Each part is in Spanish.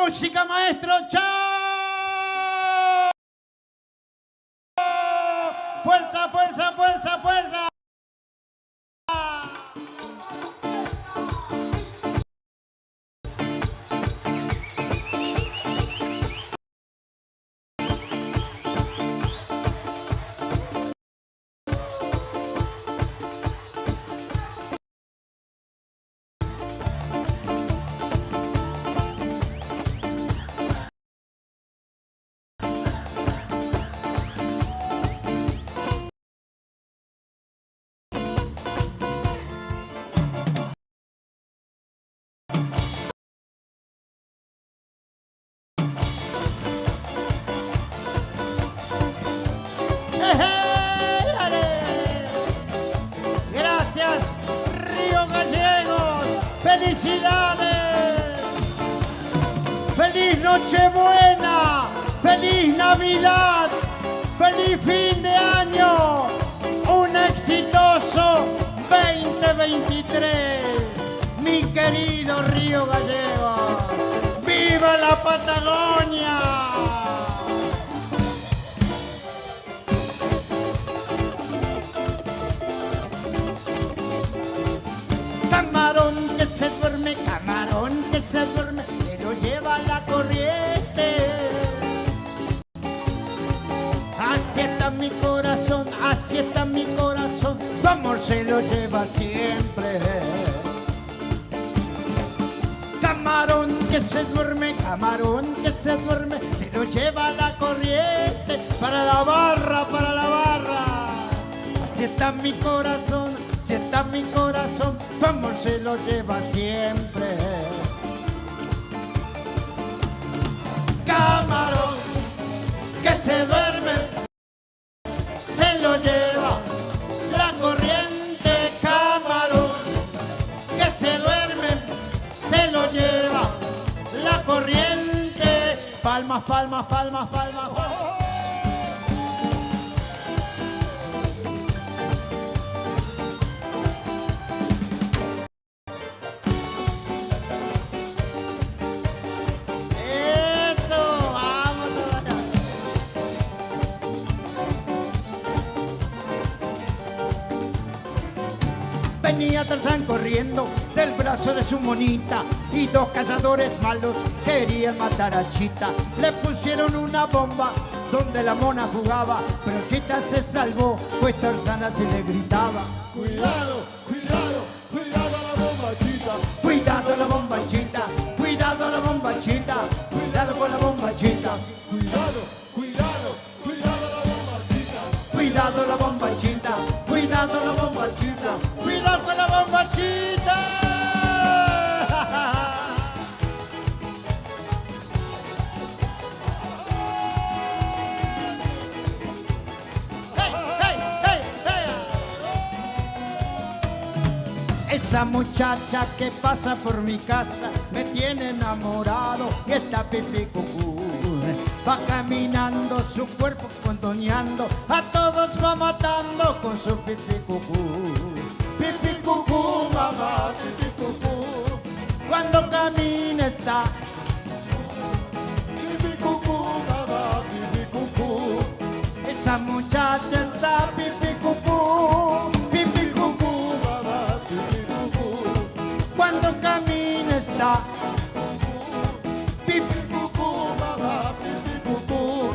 Música, maestro, chao. Fuerza, fuerza, fuerza, fuerza. Gracias, Río Gallegos. Felicidades. Feliz Nochebuena. Feliz Navidad. Feliz fin de año. Un exitoso 2023. Mi querido Río Gallegos. ¡Viva la Patagonia! Camarón que se duerme, se lo lleva la corriente. Así está mi corazón, tu amor se lo lleva siempre. Camarón que se duerme, se lo lleva la corriente. Para la barra, así está mi corazón, tu amor se lo lleva siempre. Camarón que se duerme, se lo lleva la corriente. Camarón que se duerme, se lo lleva la corriente. Palmas, palmas, palmas, palmas. Venía Tarzán corriendo del brazo de su monita y dos cazadores malos querían matar a Chita. Le pusieron una bomba donde la mona jugaba, pero Chita se salvó, pues Tarzán así le gritaba: Cuidado, cuidado, cuidado a la bomba, Chita. Cuidado la bomba, Chita. Cuidado la bomba, Chita. Cuidado con la bomba, Chita. Cuidado, cuidado, cuidado a la bomba, Chita. Cuidado la bomba, Chita. Cuidado la bomba, Chita. Cuidado con la bomba, Chita. Esa muchacha que pasa por mi casa me tiene enamorado y está pipí cucú. Va caminando su cuerpo contoneando, a todos va matando con su pipí cucú. Pipí cucú, mamá, pipí cucú. Cuando camina está Pipi cucú, mamá, pipi cucú. esa muchacha está pipí cucú. Pipí cucú, Mamá, pipi cucú. cuando camina está pipí. Mamá, pipi cucú.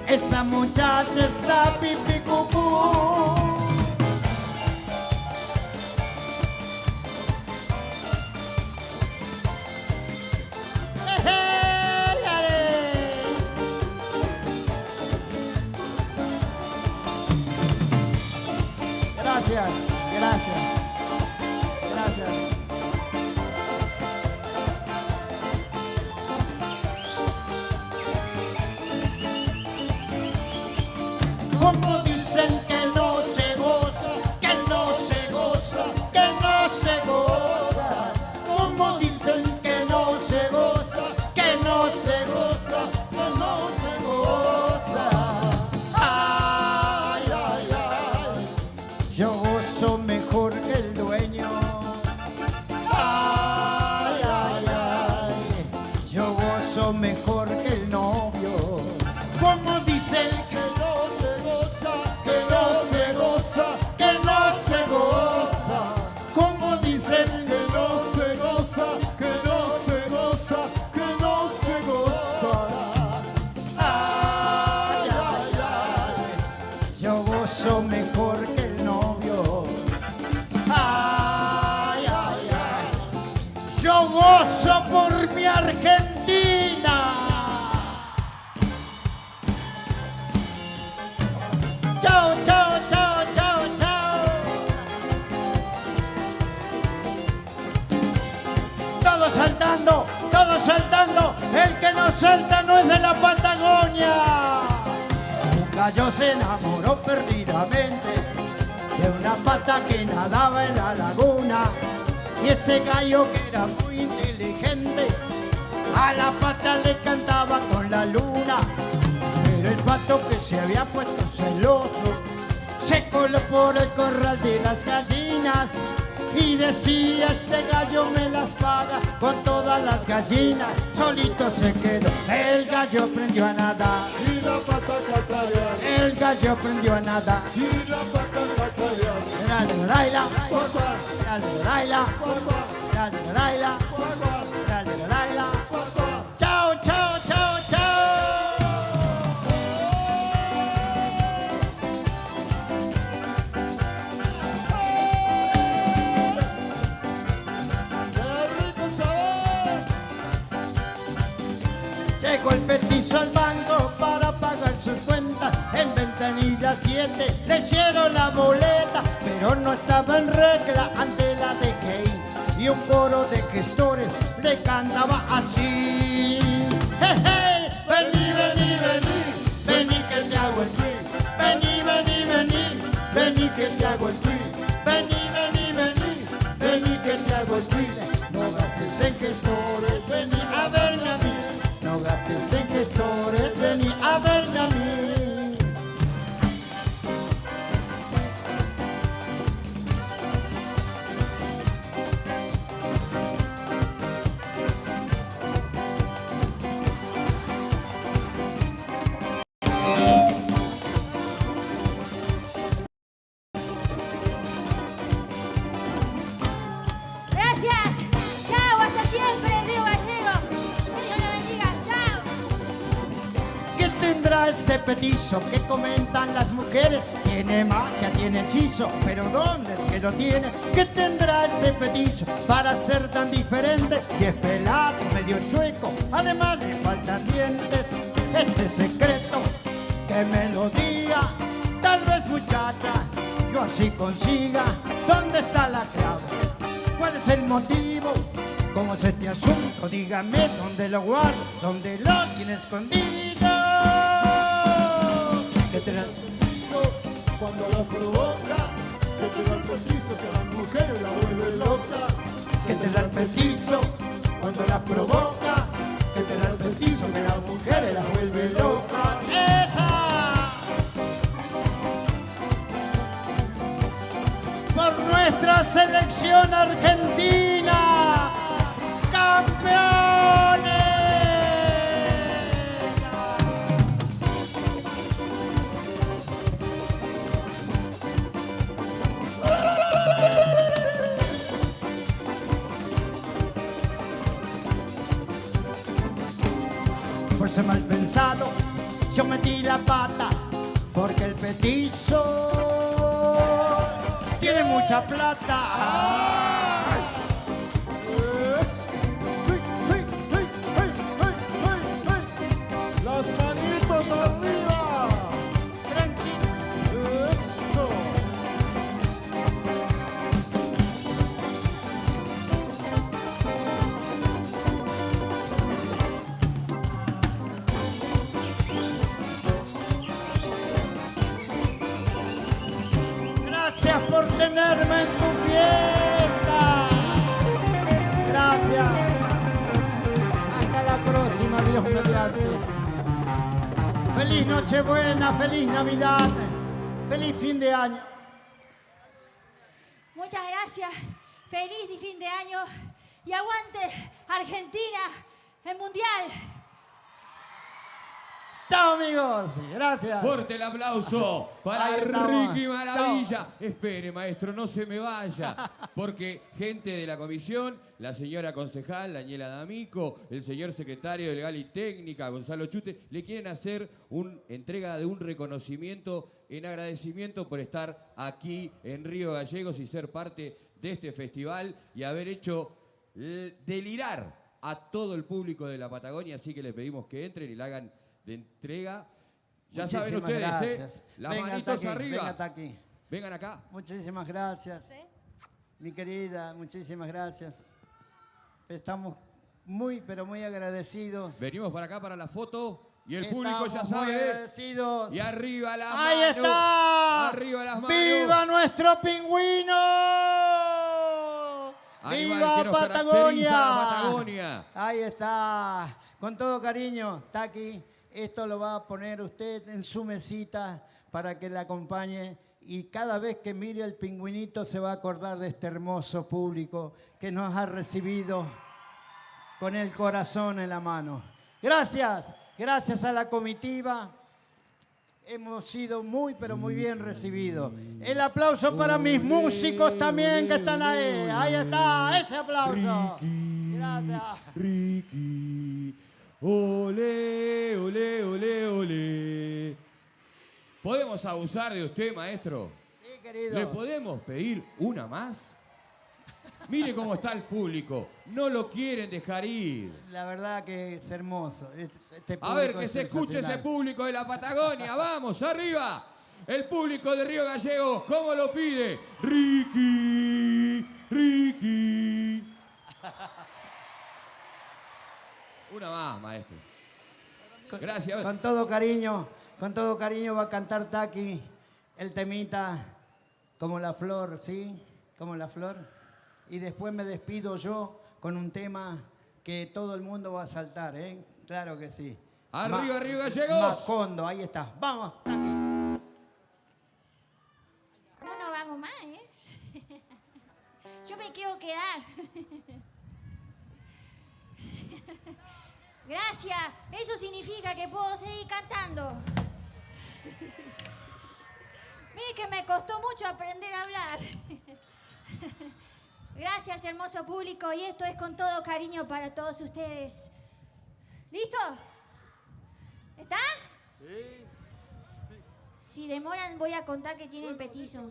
Esa muchacha está pipí cucú. Gracias, gracias, gracias. Como dicen que no se goza, que no se goza, que no se goza. Como dicen que no se goza, que no se goza, que no se goza. Ay, ay, ay, yo gozo mejor que el dueño. Ay, ay, ay, yo gozo gozo mejor que el novio. Como dice el Que no se goza, que no se goza, que no se goza. Como dice el que no se goza, que no se goza, que no se goza. ay, ay, ay. Yo gozo mejor que el novio. Ay, ay, ay. Yo gozo por mi Argentina. Chao, chao, chao, chao, chao. Todos saltando, todos saltando. El que no salta no es de la Patagonia. Un gallo se enamoró perdidamente de una pata que nadaba en la laguna. Y ese gallo que era muy inteligente, a la pata le cantaba con la luna. Pero el pato que se había puesto celoso se coló por el corral de las gallinas y decía: este gallo me las paga con todas las gallinas. Solito se quedó, el gallo aprendió a nadar. Y la pata cacarear, El gallo aprendió a nadar. y la pata cacarear. Dale, Laila, Cuac, cuac, dale, Laila, cuac, cuac, dale, Laila, cuac, cuac, dale, Laila. cuac, cuac. Chao, chao, chao, chao. ¡Qué rico sabor! Llegó el petizo al banco para pagar sus cuentas. En ventanilla 7 le hicieron la boleta, pero no estaba en regla ante la DGI. Y un coro de gestores le cantaba así: hey, vení, vení, vení, vení que te hago el tweet. Vení, vení, vení, vení que te hago el tweet. Vení, vení, vení, vení que te hago el tweet. No gastes en gestores, vení a verme a mí. No gastes en gestores, vení a verme a mí. Gracias. Chao, hasta siempre, Río Gallego. Dios lo bendiga. Chao. ¿Qué tendrá ese petizo que comentan las mujeres? Tiene magia, tiene hechizo, pero ¿dónde es que lo tiene? ¿Qué tendrá ese petizo para ser tan diferente? Si es pelado, medio chueco, además le faltan dientes. Ese secreto que me lo diga, tal vez muchacha, yo así consiga. ¿Dónde está la clave? ¿Cuál es el motivo? ¿Cómo es este asunto? Dígame dónde lo guardo, dónde lo tiene escondido. ¿Qué te Cuando la provoca, que te da el petizo, que a la mujer la vuelve loca. que te da el petizo cuando las provoca? Que te da el petizo que las mujeres las vuelve loca. ¡Esa! Por nuestra selección argentina, campeones. Por ser mal pensado, yo metí la pata, porque el petizo tiene mucha plata. ¡Ay! Sí, sí, sí, sí, sí, sí, sí. Las manitos arriba. Eso. Gracias por tenerme en tu fiesta. Gracias. Hasta la próxima, Dios mediante. Feliz Nochebuena, feliz Navidad, feliz fin de año. Muchas gracias. Feliz fin de año. Y aguante Argentina, el Mundial. Chao, amigos. Gracias. Fuerte el aplauso para Ahí estamos. Ricky Maravilla. Espere, maestro, no se me vaya. Porque gente de la comisión, la señora concejal, Daniela D'Amico, el señor secretario de Legal y Técnica, Gonzalo Chute, le quieren hacer una entrega de un reconocimiento en agradecimiento por estar aquí en Río Gallegos y ser parte de este festival y haber hecho delirar a todo el público de la Patagonia. Así que les pedimos que entren y la hagan de entrega. Ya Muchísimas saben ustedes, gracias. Las Venga manitos hasta aquí, arriba. venga hasta aquí. Vengan acá. Muchísimas gracias. Mi querida, muchísimas gracias. Estamos muy, pero muy agradecidos. Venimos para acá para la foto y el público ya Estamos muy sabe. agradecidos. Y arriba las ¡Ahí manos. está! Arriba las manos. ¡Viva nuestro pingüino! Animal ¡Viva que nos Patagonia! caracteriza la Patagonia. Ahí está. Con todo cariño, Taqui, esto lo va a poner usted en su mesita para que le acompañe. Y cada vez que mire el pingüinito se va a acordar de este hermoso público que nos ha recibido con el corazón en la mano. Gracias, gracias a la comitiva. Hemos sido muy, pero muy bien recibidos. El aplauso para mis músicos también que están ahí. Ahí está, ese aplauso. Gracias. Ricky. Ole, ole, ole, ole. ¿Podemos abusar de usted, maestro? Sí, querido. ¿Le podemos pedir una más? Mire cómo está el público. No lo quieren dejar ir. La verdad que es hermoso. Este A ver, público que es se escuche ese sensacional. público de la Patagonia. ¡Vamos, arriba! El público de Río Gallegos, ¿cómo lo pide? Ricky, Ricky. Una más, maestro. Gracias. Con todo cariño va a cantar Taqui el temita Como la Flor, ¿sí? Como la Flor. Y después me despido yo con un tema que todo el mundo va a saltar, ¿eh? Claro que sí. Arriba, Río Gallegos. Macondo, ahí está. Vamos, Taqui. No nos vamos más, ¿eh? Yo me quiero quedar. Gracias. Eso significa que puedo seguir cantando. Mire que me costó mucho aprender a hablar. Gracias, hermoso público. Y esto es con todo cariño para todos ustedes. ¿Listo? ¿Está? Sí. Si demoran, voy a contar que tienen petizo.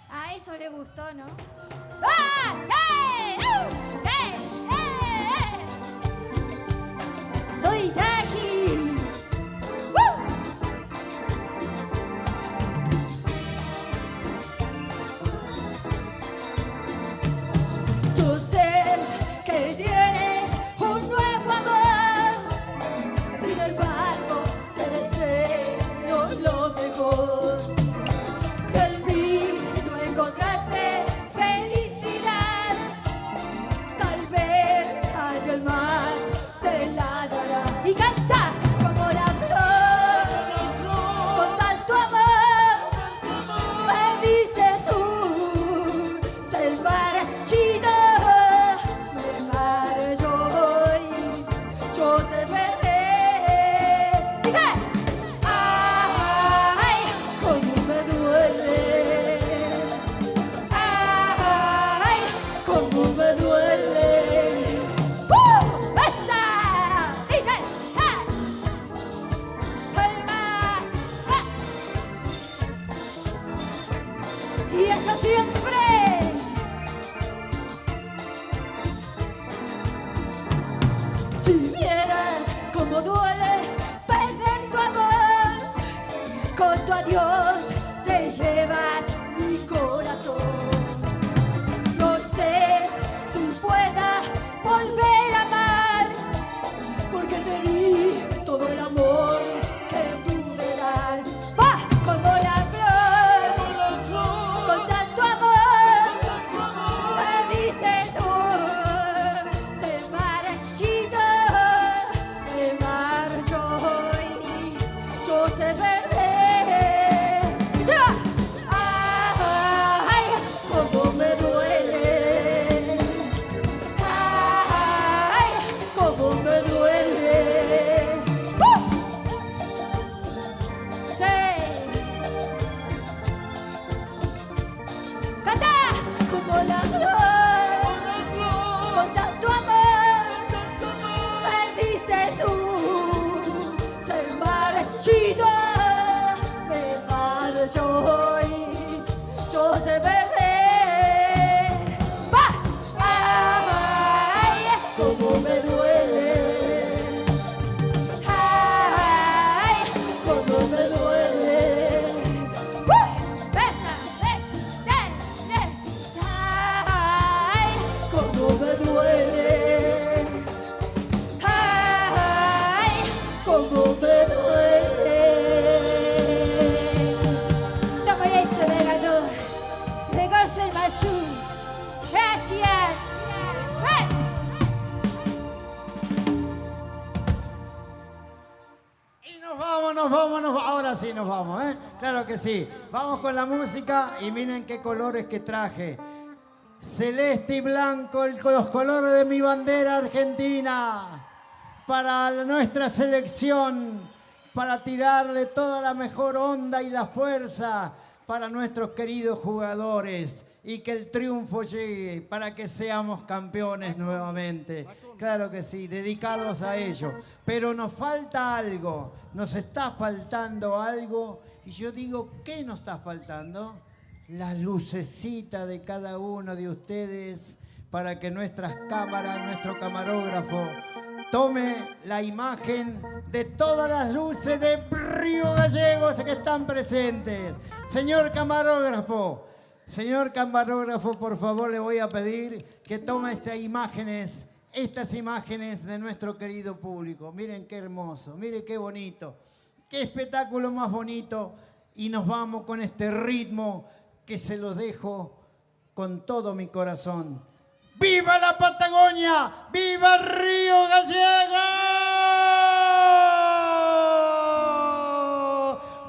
A eso le gustó, ¿no? ¡Ah! ¡Eh! ¡Eh! ¡Eh! ¡Soy Taqui! Yo sé que tienes un nuevo amor, sin embargo te deseo lo mejor. Si en mí no encontraste felicidad, tal vez alguien más te la dará. Y canta como la flor, con tanto amor, me diste tú, se marchito, me marcho hoy, yo se perder. Dice, ay, cómo me duele, ay, cómo me duele. ¡Esa! Dice, palmas, y eso siempre. Si vieras cómo duele perder tu amor, con tu adiós te llevas mi corazón. No sé si pueda volver a amar, porque te di todo el amor que pude dar. ¡Va! Como la flor, con tanto amor, me dices tú, se marchito, me marcho hoy, yo sé perder. Y se va. nos vamos, ¿eh? Claro que sí. Vamos con la música y miren qué colores que traje. Celeste y blanco, los colores de mi bandera argentina. Para nuestra selección, para tirarle toda la mejor onda y la fuerza para nuestros queridos jugadores. Y que el triunfo llegue para que seamos campeones nuevamente. Claro que sí, dedicados a ello. Pero nos falta algo, nos está faltando algo. Y yo digo, ¿qué nos está faltando? La lucecita de cada uno de ustedes para que nuestras cámaras, nuestro camarógrafo, tome la imagen de todas las luces de Río Gallegos que están presentes. Señor camarógrafo, por favor, le voy a pedir que tome estas imágenes de nuestro querido público. Miren qué hermoso, miren qué bonito, qué espectáculo más bonito. Y nos vamos con este ritmo que se los dejo con todo mi corazón. ¡Viva la Patagonia! ¡Viva Río Gallegos!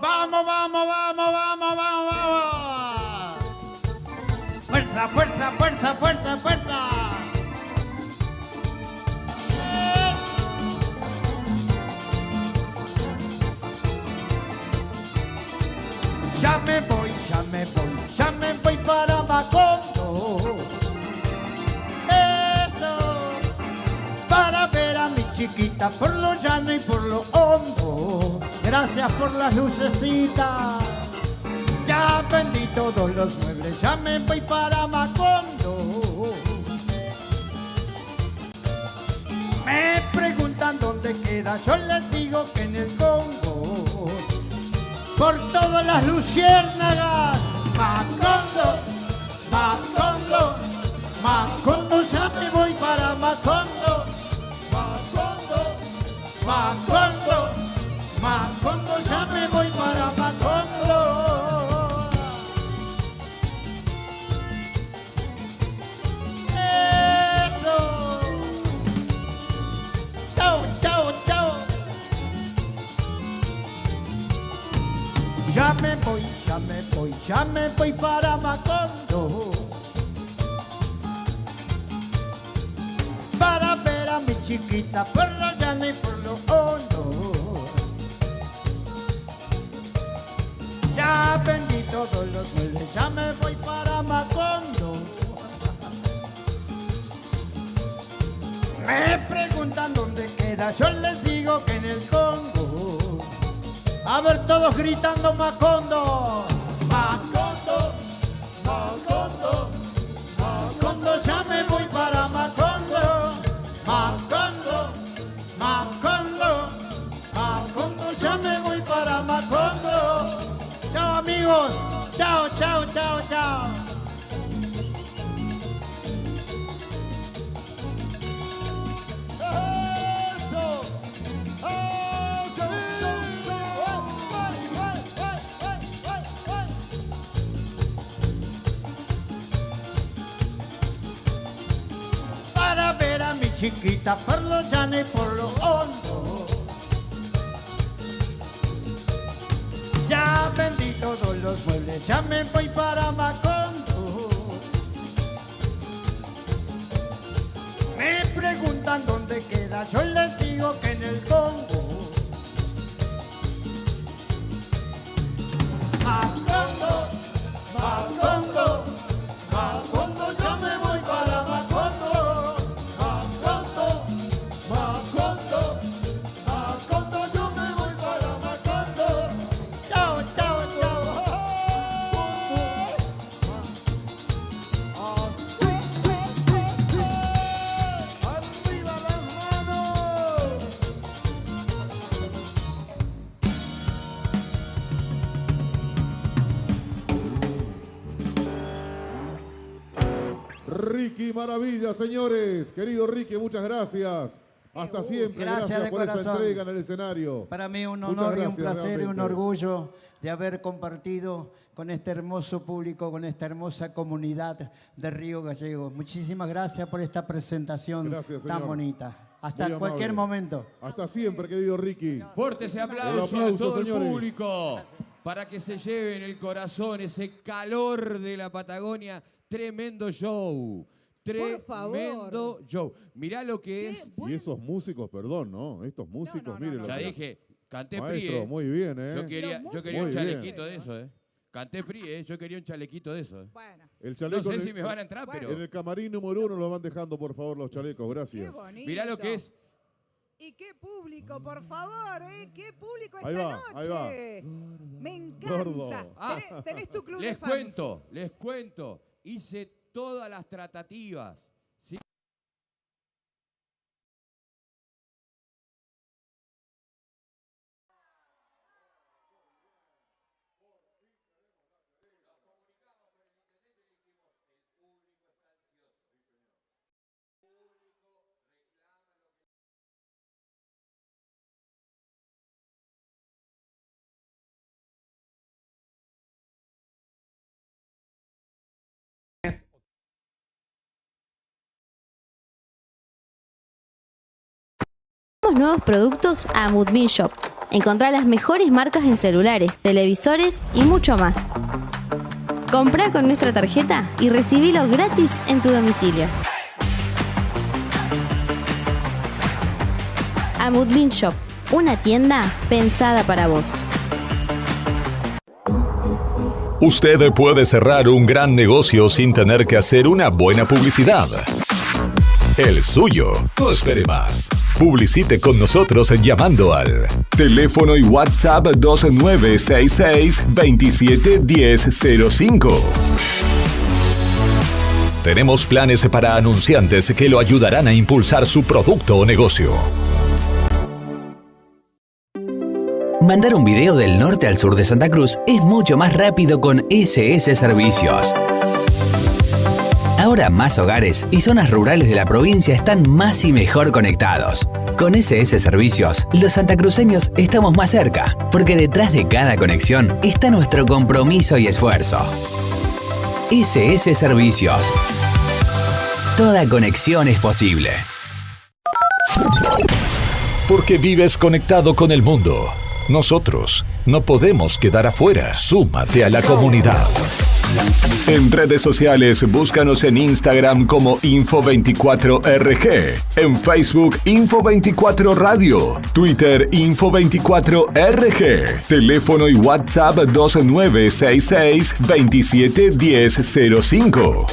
¡Vamos, vamos, vamos, vamos, vamos, vamos! ¡Fuerza, fuerza, fuerza, fuerza, fuerza! Ya me voy, ya me voy, ya me voy para Macondo. Eso, para ver a mi chiquita por lo llano y por lo hondo. Gracias por las lucecitas. Ya vendí todos los muebles, ya me voy para Macondo. Me preguntan dónde queda, yo les digo que en el Congo. Por todas las luciérnagas, Macondo, Macondo, Macondo, ya me voy para Macondo. Macondo, Macondo, Macondo, ya me voy para Macondo. Eso. Chao, chao, chao. Ya me voy, ya me voy, ya me voy para Macondo. Para ver a mi chiquita por lo llano y por lo hondo. Ya vendí todos los muebles, ya me voy para Macondo. Me preguntan dónde queda, yo les digo que en el Congo. A ver, todos gritando Macondo. Macondo, Macondo, Macondo, ya me voy para Macondo. Macondo, Macondo, Macondo, ya me voy para Macondo. Chao amigos, chao, chao, chao, chao. ¡Eso! Para ver a mi chiquita por lo llano y por lo hondo. Ya vendí todos los muebles, ya me voy para Macondo. Me preguntan dónde queda, yo les digo que en el Congo. Macondo, Macondo, Macondo, ya me voy para Macondo. Macondo, Macondo, Macondo, yo me voy para Macondo. Chao, chao, chao. ¡Arriba las manos! Ricky Maravilla, señores. Querido Ricky, muchas gracias. Hasta siempre. Gracias Gracias de por esa corazón. entrega en el escenario. Para mí un Muchas honor y un gracias, placer y un realmente. orgullo de haber compartido con este hermoso público, con esta hermosa comunidad de Río Gallegos. Muchísimas gracias por esta presentación Gracias, tan señor. bonita. Hasta Muy cualquier amable. momento. Hasta siempre, querido Ricky. Fuerte ese aplauso, El aplauso, a todo señores. el público. para que se lleven el corazón, ese calor de la Patagonia. Tremendo show. Tremendo show. Mirá lo que es. Y esos músicos, perdón, ¿no? Estos músicos, miren. Ya dije, canté Maestro, PRI. muy bien, ¿eh? Yo quería Muy un bien. chalequito de eso, Canté PRI, yo quería un chalequito de eso. Bueno. El chaleco No sé si me van a entrar, pero... En el camarín número 1 lo van dejando, por favor, los chalecos. Gracias. Qué bonito. Mirá lo que es. Y qué público, por favor, ¿eh? Qué público Ahí esta va, ahí va. noche. Me encanta. Gordo. Tenés tu club de Les fans. les cuento. Hice todas las tratativas. ¿Sí? Nuevos productos a Mudmin Shop. Encontrá las mejores marcas en celulares, televisores y mucho más. Comprá con nuestra tarjeta y recibilo gratis en tu domicilio. Mudmin Shop, una tienda pensada para vos. Usted puede cerrar un gran negocio sin tener que hacer una buena publicidad. El suyo. No espere más. Publicite con nosotros llamando al teléfono y WhatsApp 2966-271005. Tenemos planes para anunciantes que lo ayudarán a impulsar su producto o negocio. Mandar un video del norte al sur de Santa Cruz es mucho más rápido con SS Servicios. Ahora más hogares y zonas rurales de la provincia están más y mejor conectados. Con SS Servicios, los santacruceños estamos más cerca, porque detrás de cada conexión está nuestro compromiso y esfuerzo. SS Servicios. Toda conexión es posible. Porque vives conectado con el mundo. Nosotros no podemos quedar afuera. Súmate a la comunidad. En redes sociales, búscanos en Instagram como Info24RG, en Facebook Info24 Radio, Twitter Info24RG, teléfono y WhatsApp 2966-271005.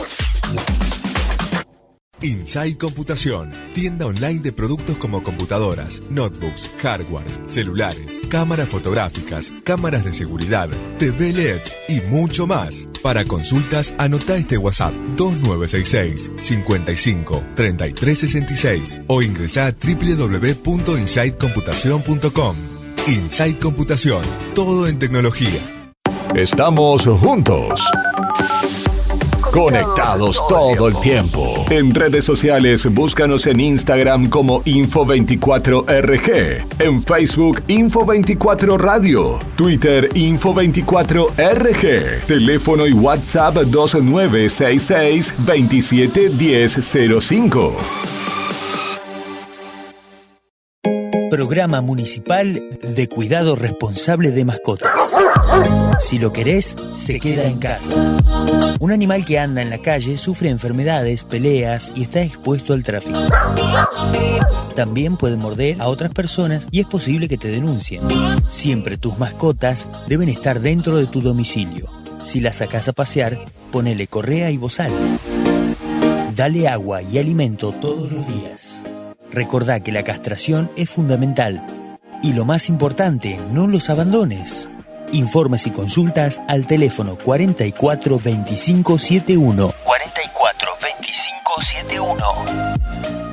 Inside Computación, tienda online de productos como computadoras, notebooks, hardwares, celulares, cámaras fotográficas, cámaras de seguridad, TV LEDs y mucho más. Para consultas, anota este WhatsApp 2966 55 3366 o ingresa a www.insidecomputacion.com. Inside Computación, todo en tecnología. Estamos juntos. Conectados todo el tiempo. En redes sociales, búscanos en Instagram como Info24RG, en Facebook Info24 Radio, Twitter Info24RG, teléfono y WhatsApp 2966-271005. Programa Municipal de Cuidado Responsable de Mascotas. Si lo querés, se queda en casa. Un animal que anda en la calle sufre enfermedades, peleas y está expuesto al tráfico. También puede morder a otras personas y es posible que te denuncien. Siempre tus mascotas deben estar dentro de tu domicilio. Si las sacás a pasear, ponele correa y bozal. Dale agua y alimento todos los días. Recordá que la castración es fundamental. Y lo más importante, no los abandones. Informes y consultas al teléfono 442571. 442571.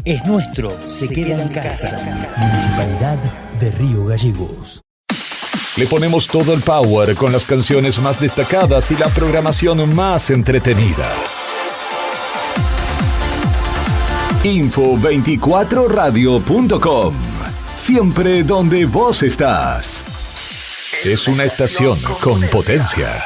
Es nuestro, se queda en casa. Municipalidad de Río Gallegos. Le ponemos todo el power con las canciones más destacadas y la programación más entretenida. Info24radio.com. Siempre donde vos estás. Es una estación con potencia.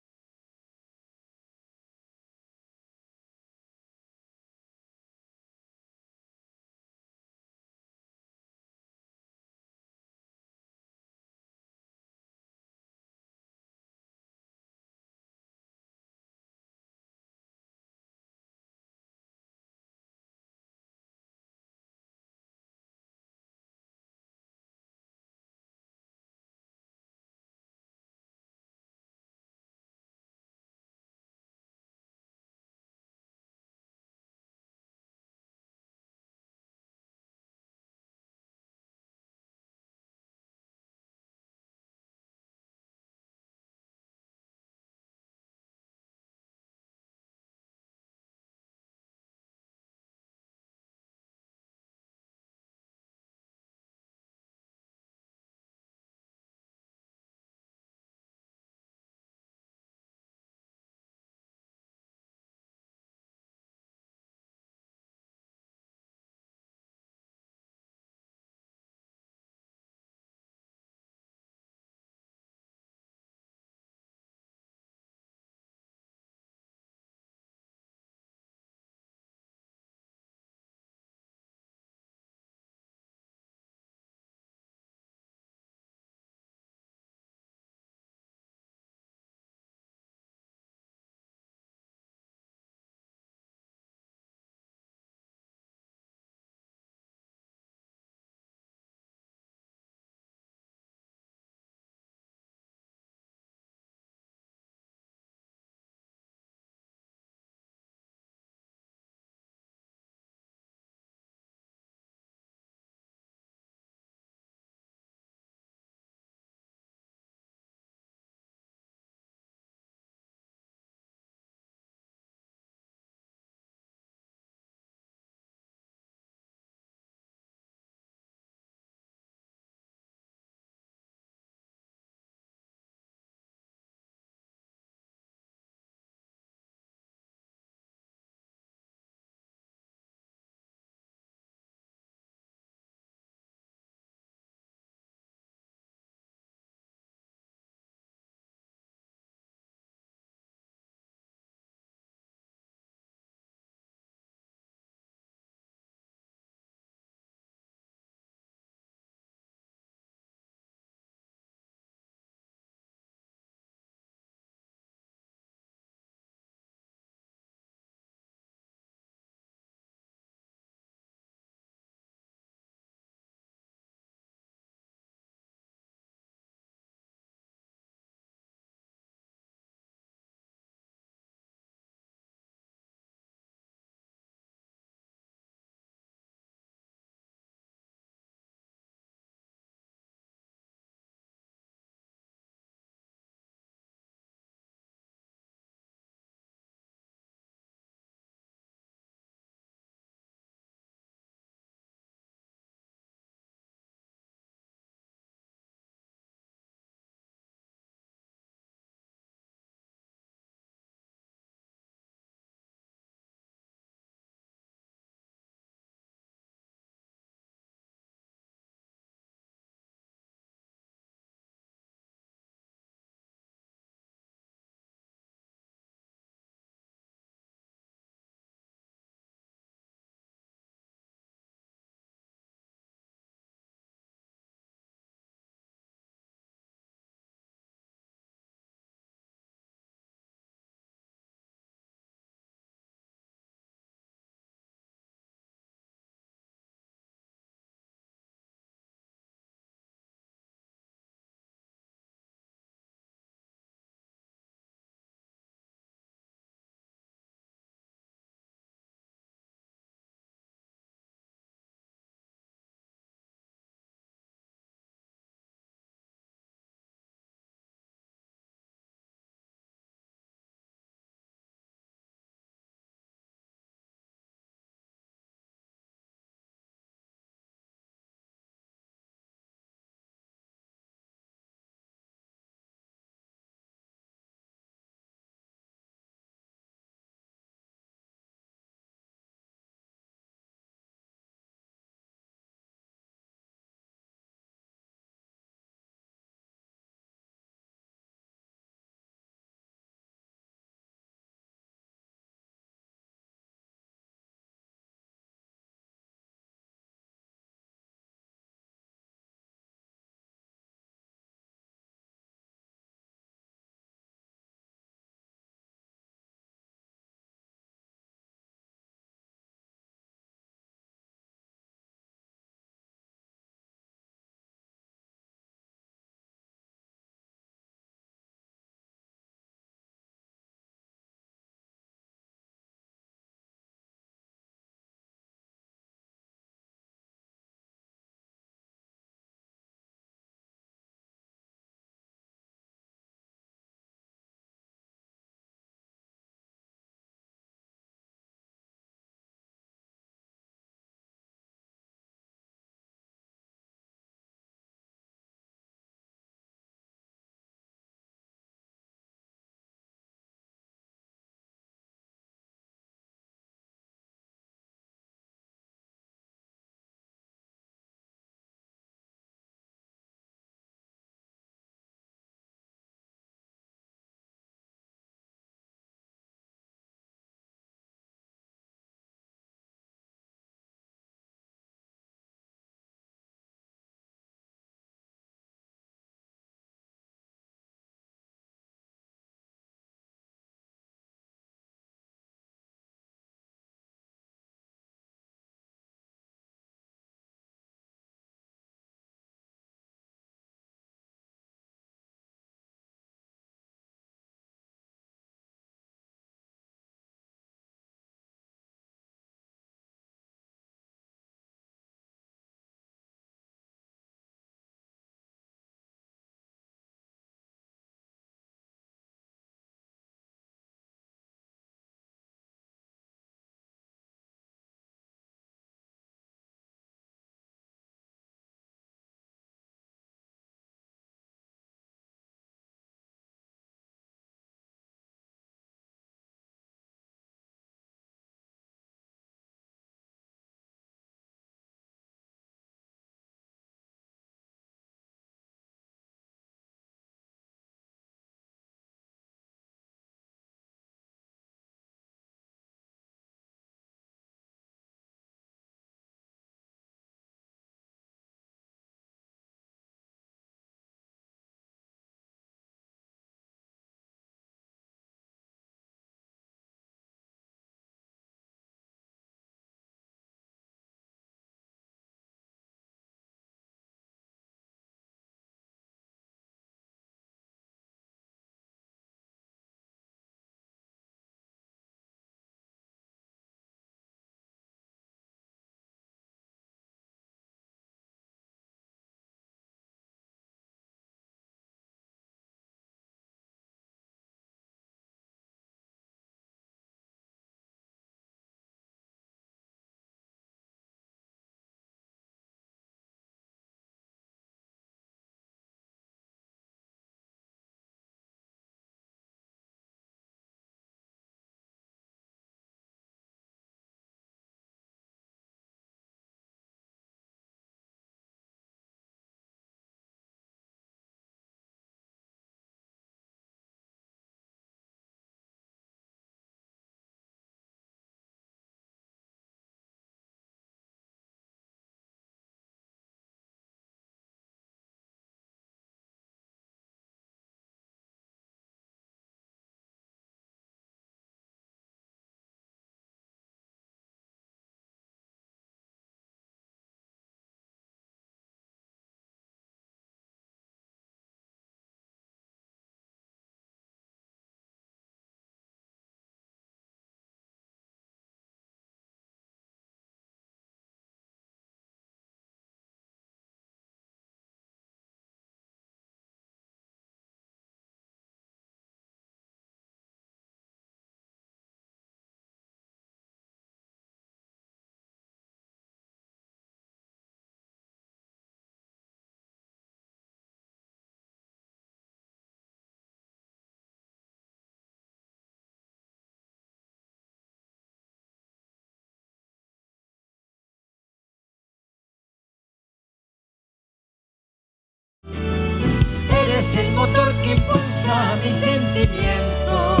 eres el motor que impulsa mis sentimientos.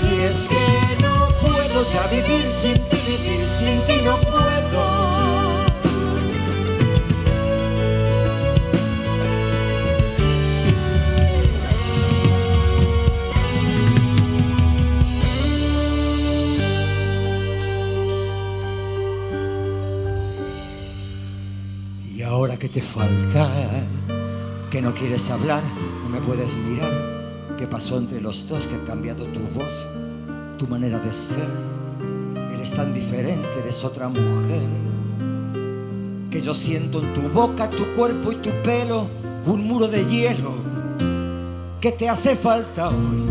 Y es que no puedo ya vivir sin ti no puedo. Y ahora que te falta, que no quieres hablar, no me puedes mirar. ¿Qué pasó entre los dos? Que ha cambiado tu voz, tu manera de ser. Eres tan diferente, eres otra mujer. Que yo siento en tu boca, tu cuerpo y tu pelo un muro de hielo que te hace falta hoy.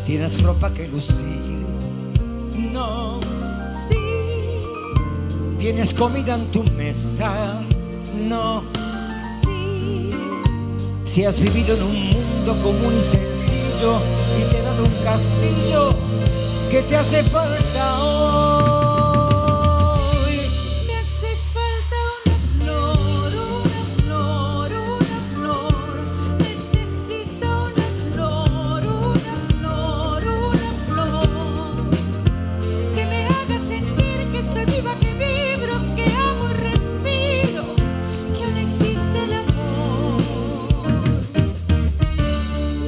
Tienes ropa que lucir, no. Sí. Tienes comida en tu mesa, no. Sí. Si has vivido en un mundo común y sencillo y te he dado un castillo que te hace falta hoy. Me hace falta una flor, una flor, una flor. Necesito una flor, una flor, una flor. Que me haga sentir que estoy viva, que vibro, que amo y respiro, que aún existe el amor.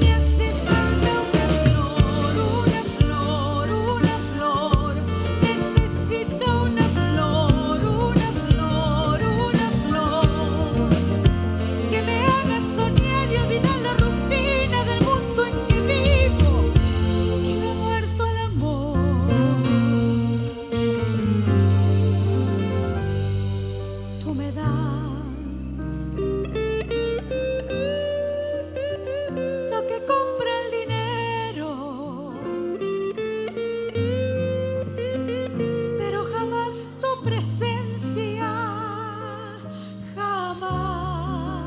Me hace falta una flor, una flor, una flor. Necesito una flor, una flor, una flor. Que me haga soñar y olvidar la rutina del mundo en que vivo, que no ha muerto el amor. Tú me das lo que compra el dinero, pero jamás tu presencia, jamás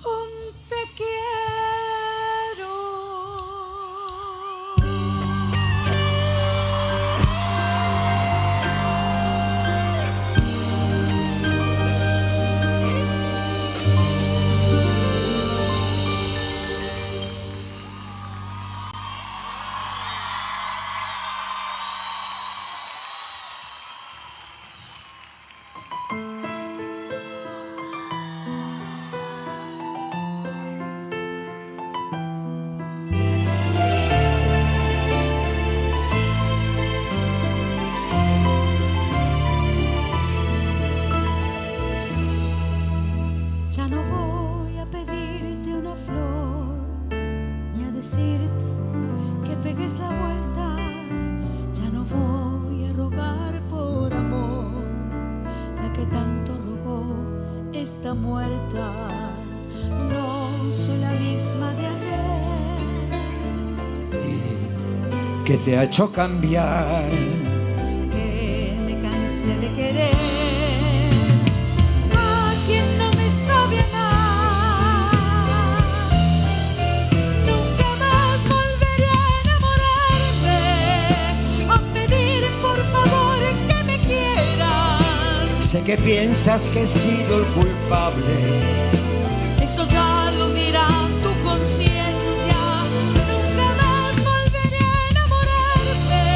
un te quiero. Ya no voy a pedirte una flor, ni a decirte que pegues la vuelta. Ya no voy a rogar por amor, la que tanto rogó está muerta. No soy la misma de ayer, ¿Qué te ha hecho cambiar? que me cansé de querer a quien no me sabe amar. Nunca más volveré a enamorarme, a pedir por favor que me quieran. Sé que piensas que he sido el culpable. Eso ya lo dirá tu conciencia. Nunca más volveré a enamorarme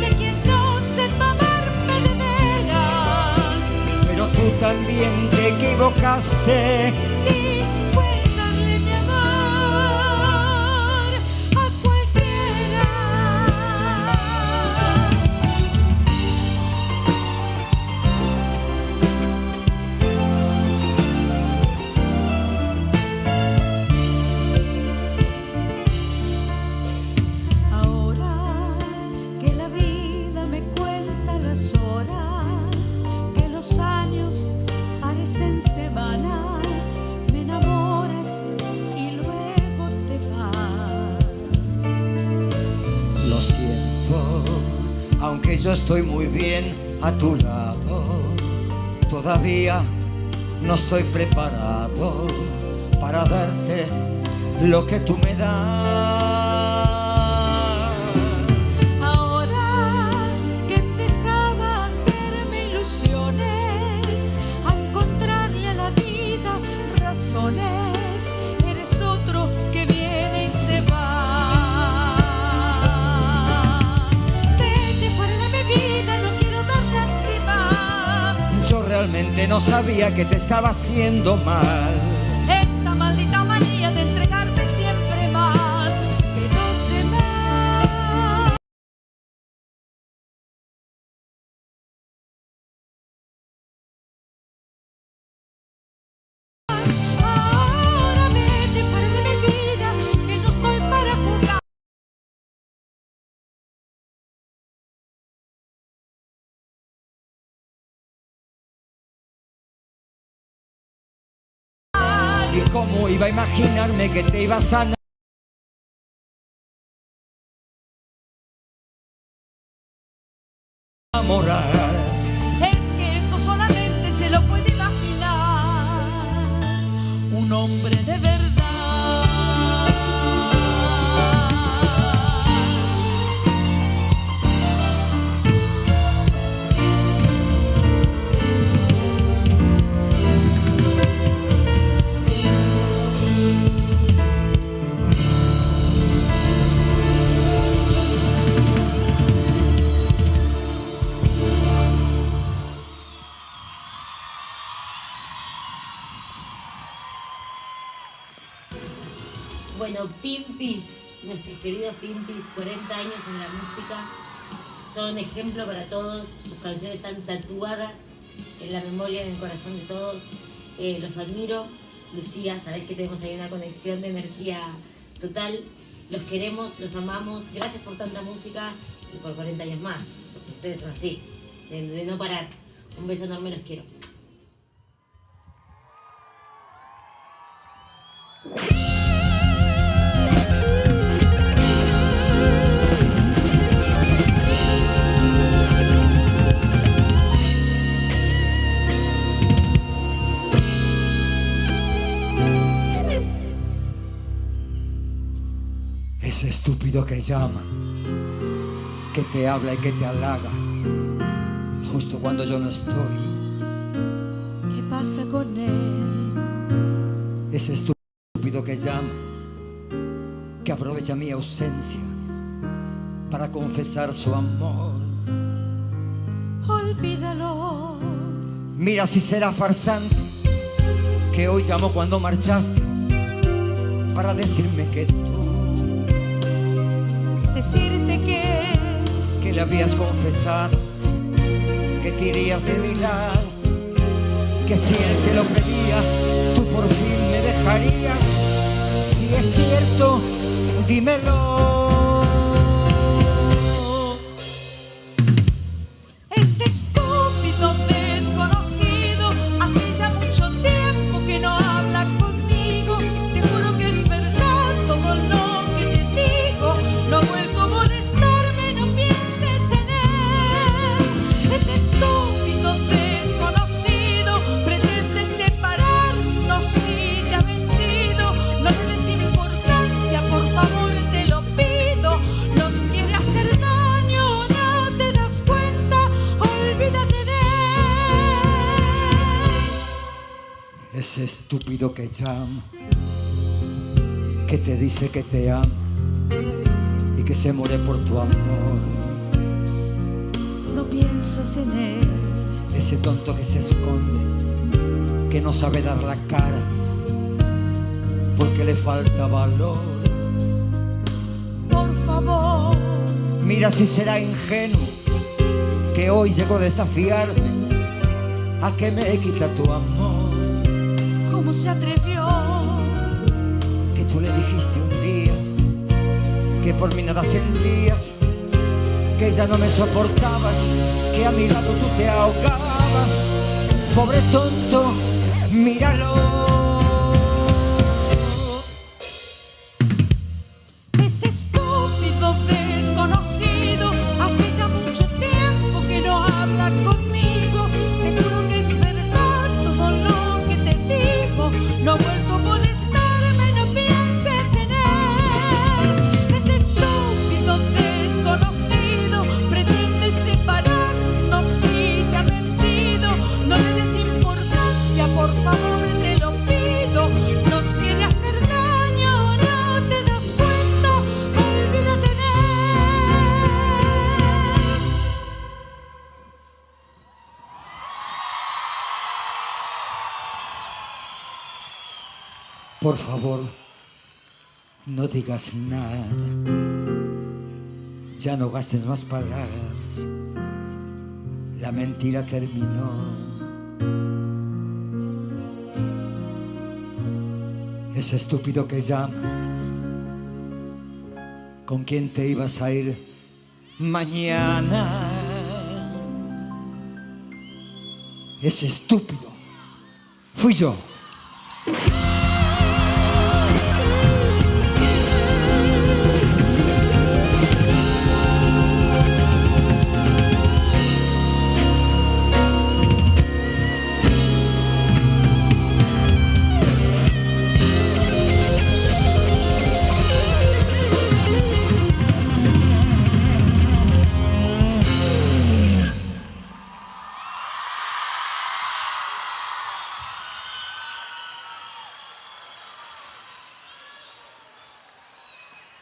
de quien no sepa amarme de veras. Pero tú también te equivocaste. Sí, fue darle mi amor a cualquiera. Ahora que la vida me cuenta las horas, que los años parecen semanas, me enamoras y luego te vas. Lo siento, aunque yo estoy muy bien a tu lado, todavía no estoy preparado para darte lo que tú me das. Ahora que empezaba a hacerme ilusiones, pones, eres otro que viene y se va. Vete fuera de mi vida, no quiero dar lástima. Yo realmente no sabía que te estaba haciendo mal. Esta maldita manía de entregarte siempre más que los demás. Ahora vete fuera de mi vida, que no estoy para jugar. ¿Y cómo iba a imaginarme que te ibas a enamorar? Es que eso solamente se lo puede imaginar un hombre de verdad. Bueno, Pimpis, nuestros queridos Pimpis, 40 años en la música, son ejemplo para todos, sus canciones están tatuadas en la memoria, en el corazón de todos. Los admiro. Lucía, sabés que tenemos ahí una conexión de energía total. Los queremos, los amamos, gracias por tanta música y por 40 años más, porque ustedes son así, de no parar. Un beso enorme, los quiero. Ese estúpido que llama, que te habla y que te halaga, justo cuando yo no estoy. ¿Qué pasa con él? Ese estúpido que llama, que aprovecha mi ausencia para confesar su amor. Olvídalo. Mira si será farsante, que hoy llamó cuando marchaste para decirme que decirte que le habías confesado que te irías de mi lado, que si él te lo pedía, tú por fin me dejarías. Si es cierto, dímelo. Ese estúpido desconocido hace ya mucho tiempo que no habla conmigo. Te juro que es verdad todo lo que te digo. No vuelvo a molestarme, no pienses en él. Ese estúpido desconocido pretende separarnos y te ha mentido. No le des importancia, por favor te lo pido. Nos quiere hacer daño, no te das cuenta. Olvídate de él. Ese estúpido que llama, que te dice que te ama y que se muere por tu amor. No pienses en él. Ese tonto que se esconde, que no sabe dar la cara porque le falta valor. Por favor, mira si será ingenuo, que hoy llegó a desafiarme a que me quita tu amor. ¿cómo se atrevió? Que tú le dijiste un día que por mí nada sentías, que ya no me soportabas, que a mi lado tú te ahogabas. Pobre tonto, míralo. Ese estúpido desconocido hace ya mucho tiempo que no habla conmigo. Te juro que es verdad todo lo que te digo. No vuelvo a molestarme, no pienses en él. Ese estúpido desconocido pretende separarnos y te ha mentido. No le des importancia, por favor te lo pido. Por favor, no digas nada. Ya no gastes más palabras. La mentira terminó. Ese estúpido que llama, ¿con quién te ibas a ir mañana? Ese estúpido fui yo.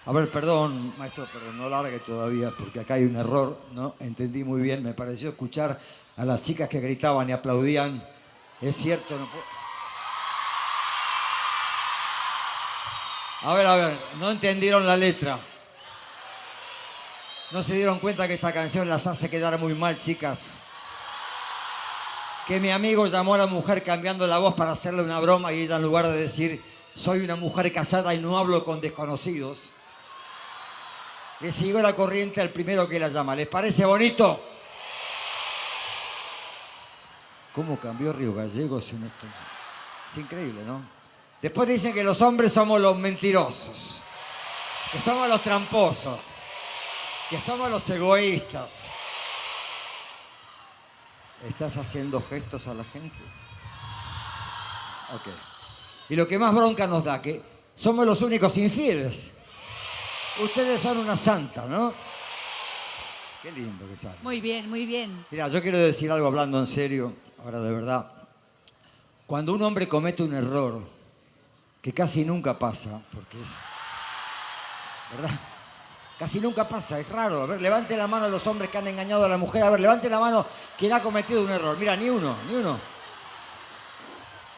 A ver, perdón, maestro, pero no largue todavía, porque acá hay un error, ¿no? Entendí muy bien, me pareció escuchar a las chicas que gritaban y aplaudían. Es cierto, no puedo... A ver, no entendieron la letra. ¿No se dieron cuenta que esta canción las hace quedar muy mal, chicas? Que mi amigo llamó a la mujer cambiando la voz para hacerle una broma y ella, en lugar de decir soy una mujer casada y no hablo con desconocidos, le siguió la corriente al primero que la llama. ¿Les parece bonito? ¿Cómo cambió Río Gallegos en esto? Es increíble, ¿no? Después dicen que los hombres somos los mentirosos, que somos los tramposos, que somos los egoístas. ¿Estás haciendo gestos a la gente? Ok. Y lo que más bronca nos da, que somos los únicos infieles. Ustedes son una santa, ¿no? Qué lindo que sale. Muy bien, muy bien. Mira, yo quiero decir algo hablando en serio, ahora de verdad. Cuando un hombre comete un error, que casi nunca pasa, porque es... ¿verdad? Casi nunca pasa, es raro. A ver, levante la mano los hombres que han engañado a la mujer. A ver, levante la mano quien ha cometido un error. Mira, ni uno, ni uno.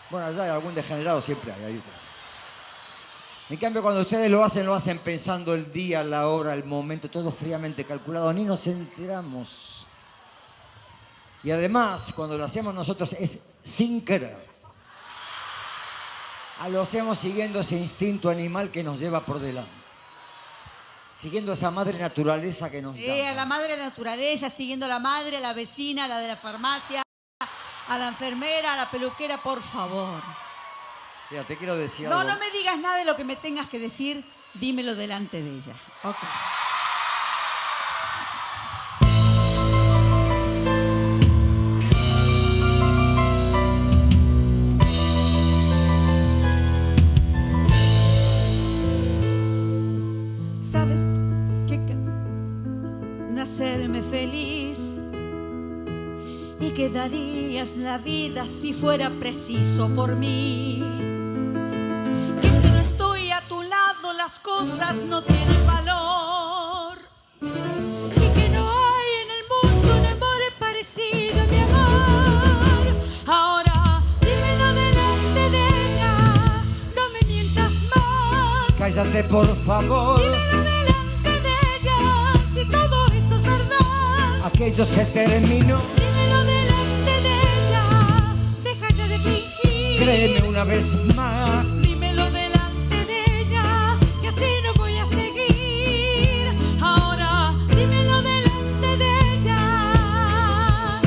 Bueno, allá hay algún degenerado, siempre hay, ahí atrás. En cambio, cuando ustedes lo hacen pensando el día, la hora, el momento, todo fríamente calculado, ni nos enteramos. Y además, cuando lo hacemos nosotros es sin querer. Lo hacemos siguiendo ese instinto animal que nos lleva por delante. Siguiendo esa madre naturaleza que nos llama. A la madre naturaleza, siguiendo a la madre, a la vecina, a la de la farmacia, a la enfermera, a la peluquera, por favor. Mira, te quiero decir algo. No me digas nada de lo que me tengas que decir, dímelo delante de ella. Ok. ¿Sabes qué? Nacerme feliz y que darías la vida si fuera preciso por mí. Que si no estoy a tu lado las cosas no tienen valor y que no hay en el mundo un amor parecido a mi amor. Ahora dímelo delante de ella, no me mientas más. Cállate por favor. Dímelo delante de ella, si todo eso es verdad. Aquello se terminó. Dímelo delante de ella, deja ya de fingir. Créeme una vez más. Dímelo delante de ella, que así no voy a seguir. Ahora dímelo delante de ella.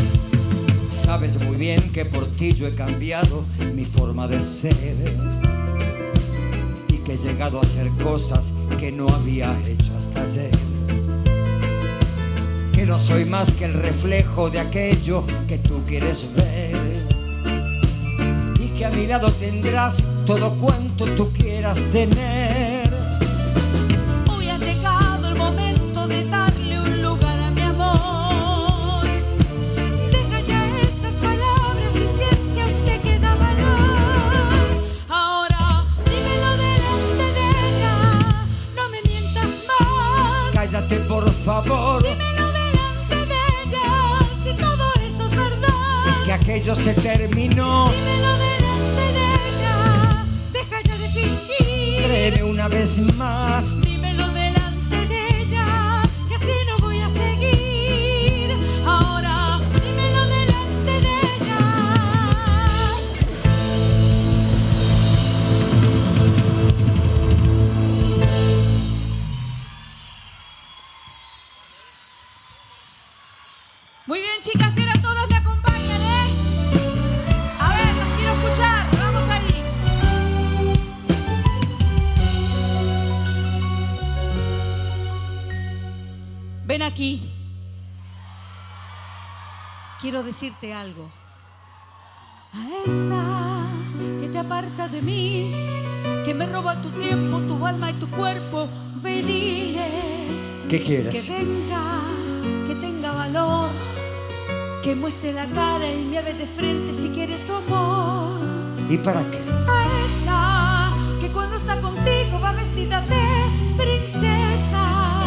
Sabes muy bien que por ti yo he cambiado mi forma de ser y que he llegado a hacer cosas que no había hecho hasta ayer. Que no soy más que el reflejo de aquello que tú quieres ver y que a mi lado tendrás todo cuanto tú quieras tener. Hoy ha llegado el momento de darle un lugar a mi amor. Deja ya esas palabras y si es que aún te queda valor. Ahora dímelo delante de ella, no me mientas más. Cállate por favor. Dímelo delante de ella, si todo eso es verdad. Es que aquello se terminó. Dímelo delante de ella, deja ya de fingir. una vez más. Dímelo delante de ella, que así no voy a seguir. Ahora, dímelo delante de ella. Muy bien, chicas, y ahora todos me acompañan, ¿eh? A ver, las quiero escuchar. Vamos ahí. Ven aquí. Quiero decirte algo. A esa que te aparta de mí, que me roba tu tiempo, tu alma y tu cuerpo, ve y dile ¿Qué quieres? que venga, que tenga valor, que muestre la cara y me hable de frente si quiere tu amor. ¿Y para qué? A esa que cuando está contigo va vestida de princesa.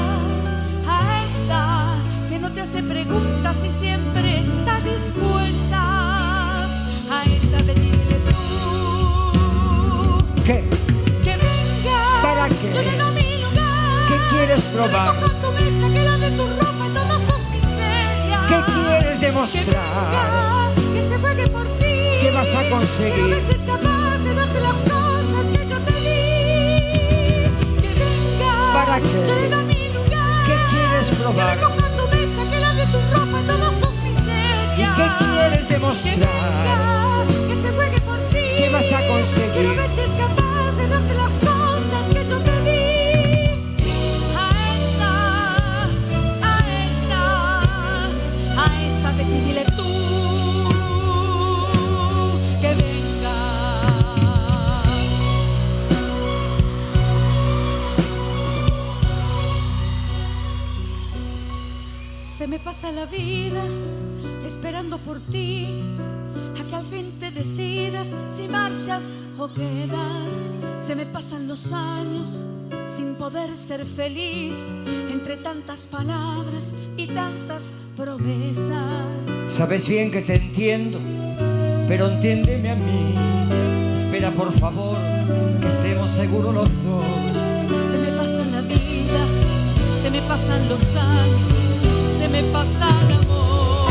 A esa que no te hace preguntas y siempre está dispuesta. A esa de ti dile tú ¿Qué? que venga. ¿Para qué? Yo le doy mi lugar. ¿Qué quieres probar? Que recoja tu mesa, que lave tu ropa y todas tus miserias. ¿Qué quieres Que demostrar? venga, que se juegue por ti. ¿Qué vas a Que a conseguir? veces es capaz de darte las cosas que yo te di. Que venga. ¿Para qué? Yo le doy mi lugar. ¿Qué quieres Que probar? recoja tu mesa, que lave tu ropa y todas tus miserias. ¿Y qué quieres Que demostrar? venga, que se juegue por ti. ¿Qué vas a conseguir? Que a veces es capaz de darte las cosas que yo te di. A esa de ti dile tú que venga. Se me pasa la vida esperando por ti, a que al fin te decidas si marchas o quedas. Se me pasan los años sin poder ser feliz, entre tantas palabras y tantas promesas. Sabes bien que te entiendo, pero entiéndeme a mí. Espera por favor, que estemos seguros los dos. Se me pasa la vida, se me pasan los años, se me pasa el amor.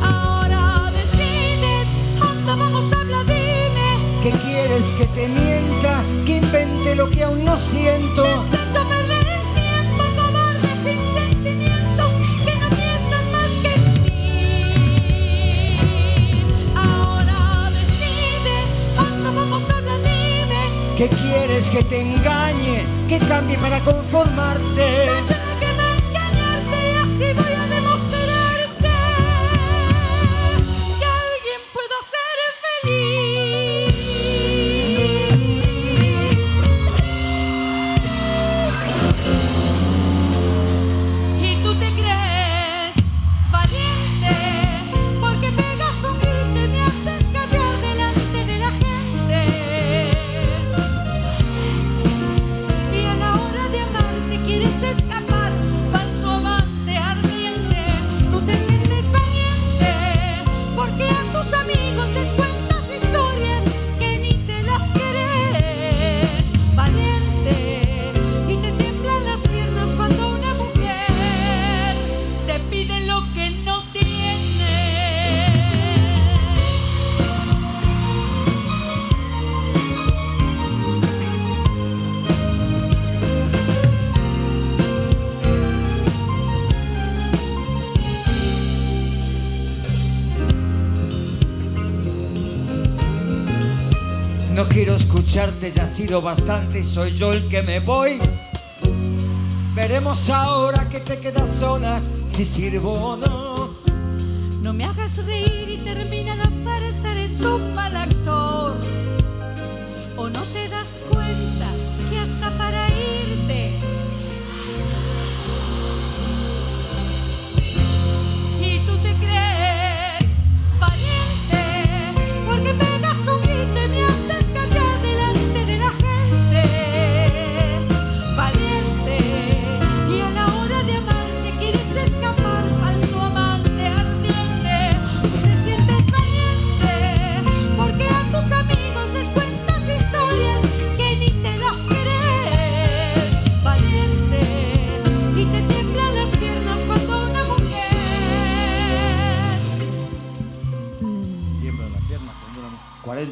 Ahora decide, anda, vamos, habla, dime. ¿Qué quieres? ¿Que te mienta? ¿Que invente lo que aún no siento? Desecho perder el tiempo, cobarde sin sentimientos, que no piensas más que en mí. Ahora decide, anda, vamos, habla, dime. ¿Qué quieres? ¿Que te engañe? ¿Que cambie para conformarte? Sabrá que va a engañarte y así voy a demostrarte que alguien puede ser feliz. Y tú te crees valiente porque pegas un grito y me haces callar delante de la gente. Y a la hora de amarte quieres escapar, falso amante ardiente. Tú te sientes valiente porque a tus amigos les cuentas historias que ni te las crees. Valiente, y te tiemblan las piernas cuando una mujer te pide lo que no tienes. No quiero escucharte, ya ha sido bastante y soy yo el que me voy. Veremos ahora que te quedas sola, si sirvo o no. No me hagas reír y termina la farsa, eres un mal actor. ¿O no te das cuenta que hasta para irte y tú te crees valiente porque pegas un grito y me haces callar delante de la gente? Valiente, y a la hora de amarte quieres escapar, falso amante ardiente. Tú te sientes valiente porque a tus amigos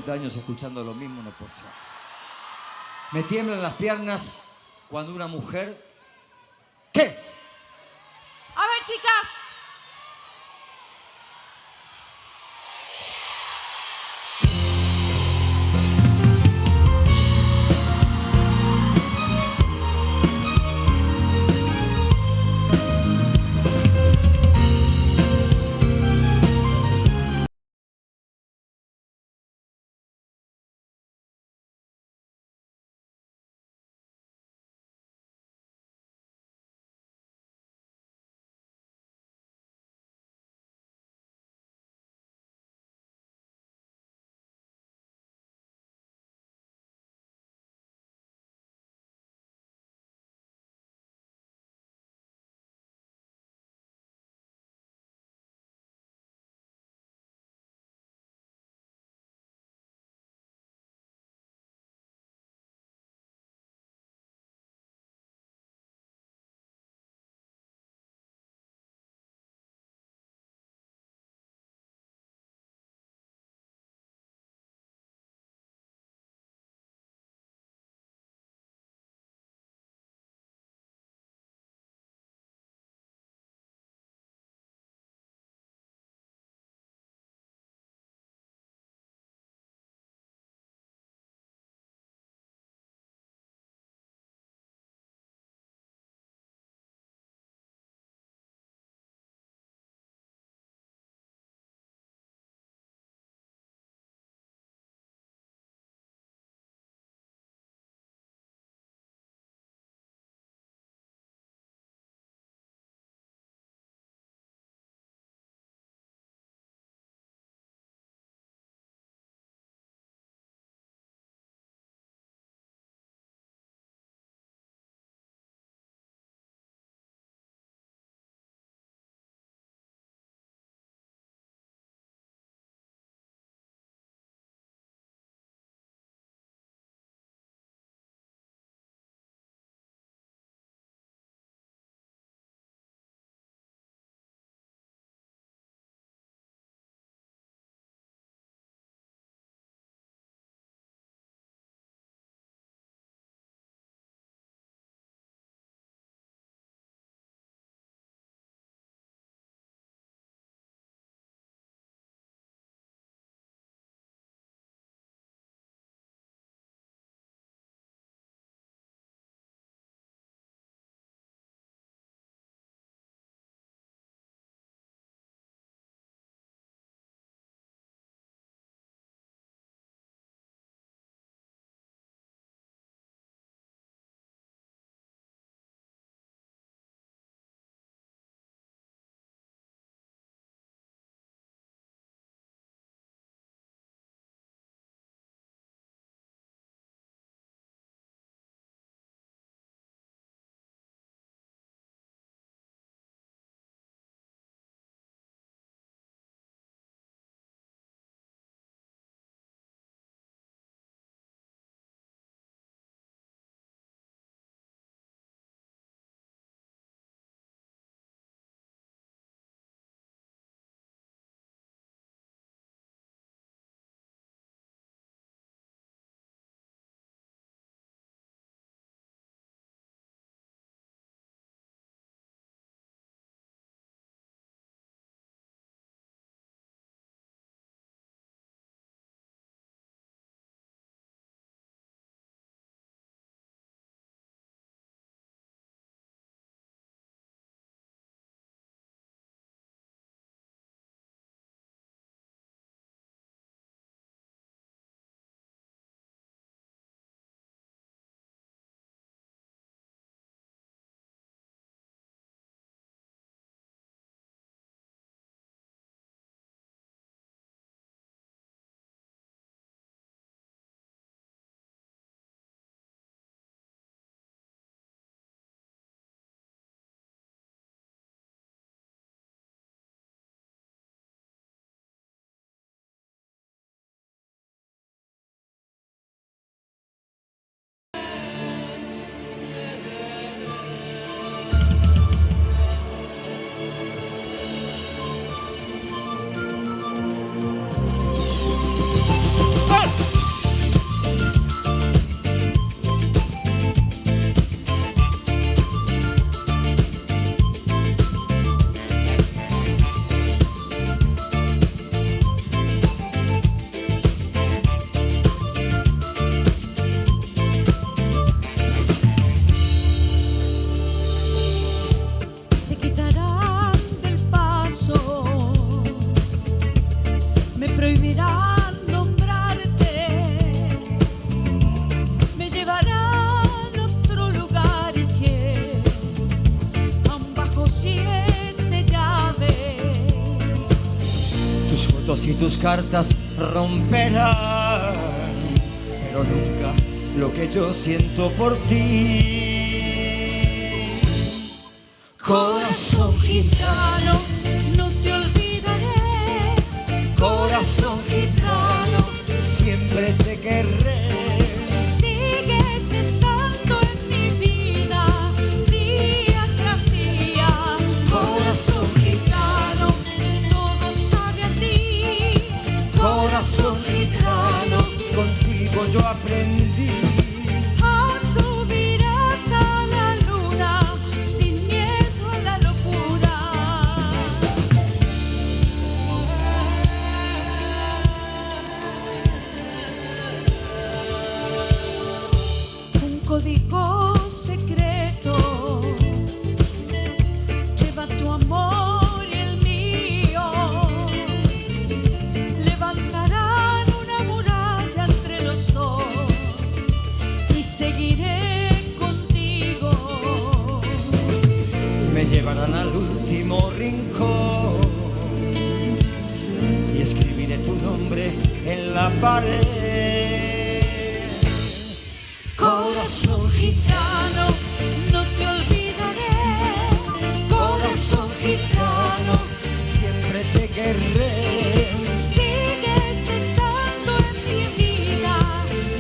40 años escuchando lo mismo, no puede ser. Me tiemblan las piernas cuando una mujer... ¿Qué? A ver, chicas. si tus cartas romperán, pero nunca lo que yo siento por ti. Corazón gitano, no te olvidaré. Corazón gitano, siempre te querré. Sigues estando en mi vida, día tras día. Corazón gitano, todo sabe a ti. Corazón gitano, contigo yo aprendí a subir hasta la luna, sin miedo a la locura. Un código secreto lleva tu amor y el mío. Levantarán una muralla entre los dos y seguiré contigo. me llevarán al último rincón y escribiré tu nombre en la pared. Corazón gitano, no te olvidaré. Corazón gitano, siempre te querré. Sigues estando en mi vida,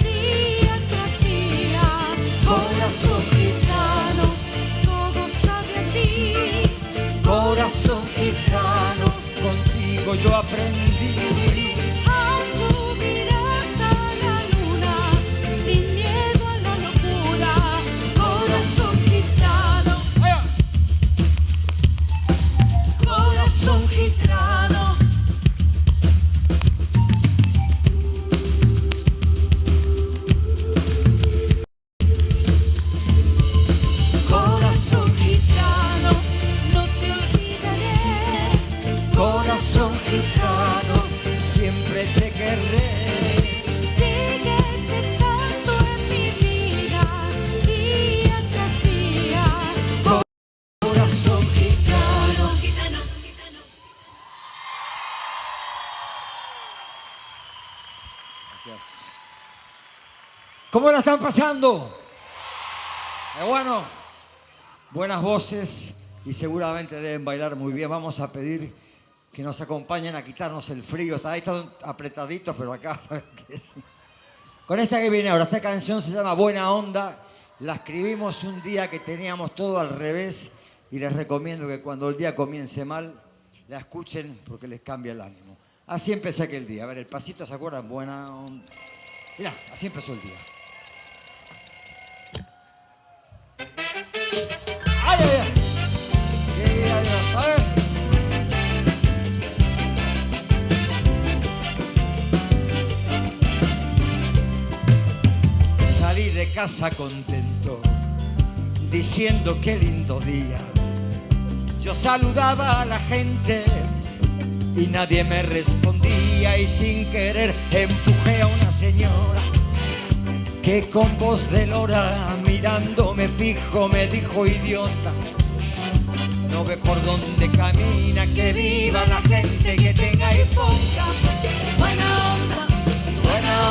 día tras día. Corazón gitano, todo sabe a ti. corazón gitano, contigo yo aprendí a subir hasta la luna, sin miedo a la locura. Corazón gitano, corazón gitano. Corazón gitano, no te olvidaré. corazón gitano, siempre te querré. Sigues estando en mi vida, día tras día. Corazón gitano. Gracias. ¿Cómo la están pasando? Bueno, buenas voces y seguramente deben bailar muy bien. Vamos a pedir que nos acompañen a quitarnos el frío. Está ahí todos apretaditos, pero acá, ¿saben qué es? Con esta que viene ahora, esta canción se llama Buena Onda. La escribimos un día que teníamos todo al revés y les recomiendo que cuando el día comience mal, la escuchen porque les cambia el ánimo. Así empecé aquel día. A ver, el pasito, ¿se acuerdan? Buena Onda. Mirá, así empezó el día. ¡Ay, ay, ay! ¡Qué Dios! A ver. Salí de casa contento, diciendo qué lindo día. Yo saludaba a la gente y nadie me respondía, y sin querer empujé a una señora que con voz de lora, mirándome fijo, me dijo: idiota, no ve por dónde camina, que viva la gente, que tenga y ponga. Buena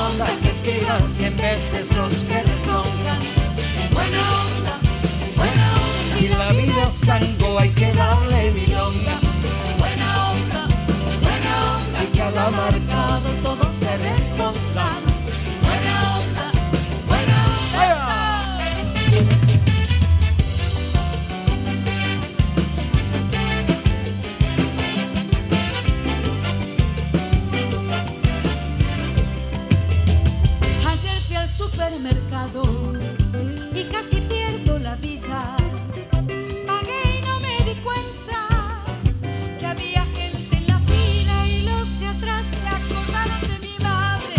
onda, Que escriban 100 veces los que rezongan. buena onda, Si la vida es tango hay que darle milonga, buena onda, y que a la marcado todos te respondan. buena onda, buena onda. Ayer fui al supermercado y casi pierdo la vida. Pagué y no me di cuenta que había gente en la fila, y los de atrás se acordaron de mi madre,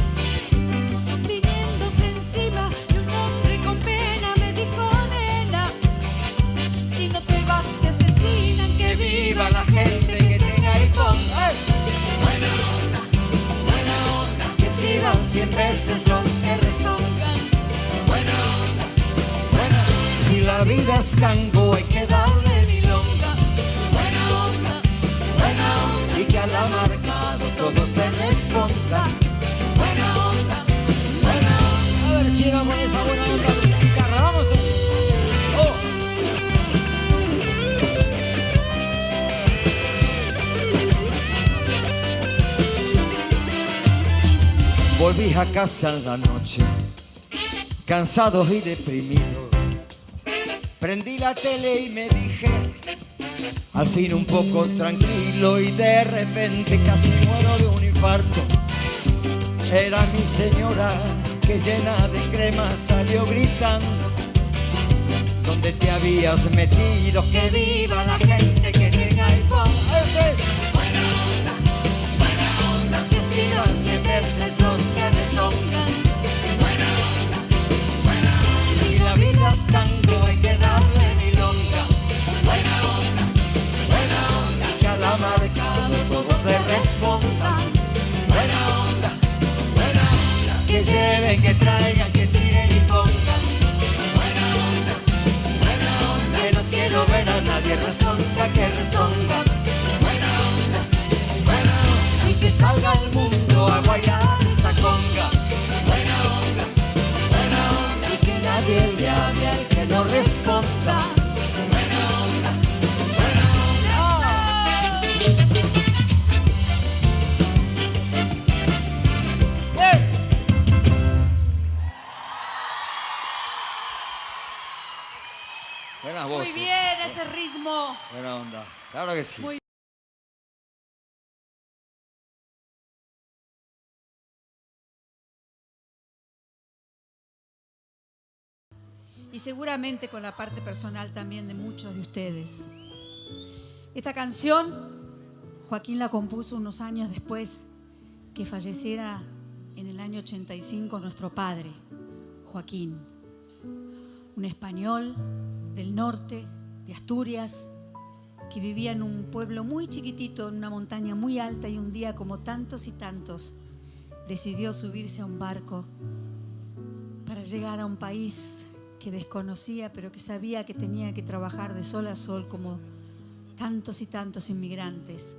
viniéndose encima, y un hombre con pena me dijo: nena, si no te vas te asesinan, que viva la gente, que tenga y ponga. Buena onda, Que escriban 100 veces los que rezongan. buena onda, Si la vida es tango hay que darle milonga, buena onda, y que a la marcado todos te onda. Buena onda, buena onda. A ver, chino, con esa buena onda de la guitarra, vamos a... Volví a casa en la noche, cansado y deprimido. Prendí la tele y me dije, al fin un poco tranquilo, y de repente casi muero de un infarto. Era mi señora que llena de crema salió gritando, ¿dónde te habías metido? Que viva la gente que tenga el pop. Buena onda, buena onda, que escriban 100 veces los que rezongan. Buena onda, buena onda, si la vida es tango hay que darle milonga. Buena onda, buena onda, que a la marcado todos se respondan. Buena onda, buena onda, que lleven, que traigan, que tiren y pongan. Buena onda, buena onda, que no quiero ver a nadie rezonga, que rezonga. Buena onda, buena onda, y que salga al mundo a bailar esta conga. Buena onda, y que nadie le hable al que no responda. Buena onda, buena onda. ¡Eh! Buenas voces. Muy bien, ese ritmo. Buena onda, claro que sí. Muy y seguramente con la parte personal también de muchos de ustedes. Esta canción, Joaquín la compuso unos años después que falleciera en el año 85 nuestro padre, Joaquín, un español del norte de Asturias que vivía en un pueblo muy chiquitito, en una montaña muy alta, y un día, como tantos y tantos, decidió subirse a un barco para llegar a un país que desconocía, pero que sabía que tenía que trabajar de sol a sol como tantos y tantos inmigrantes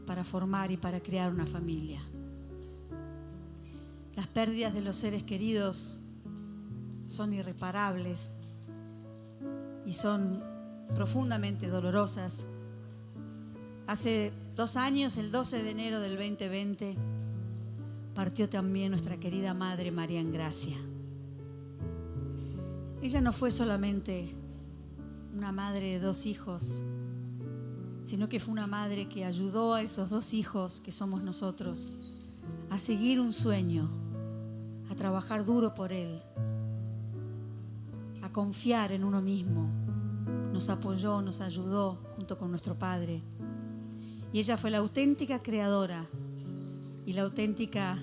para formar y para crear una familia. Las pérdidas de los seres queridos son irreparables y son profundamente dolorosas. Hace 2 años, el 12 de enero del 2020, partió también nuestra querida madre María Engracia. Ella no fue solamente una madre de 2 hijos, sino que fue una madre que ayudó a esos 2 hijos, que somos nosotros, a seguir un sueño, a trabajar duro por él, a confiar en uno mismo. Nos apoyó, nos ayudó junto con nuestro padre. Y ella fue la auténtica creadora y la auténtica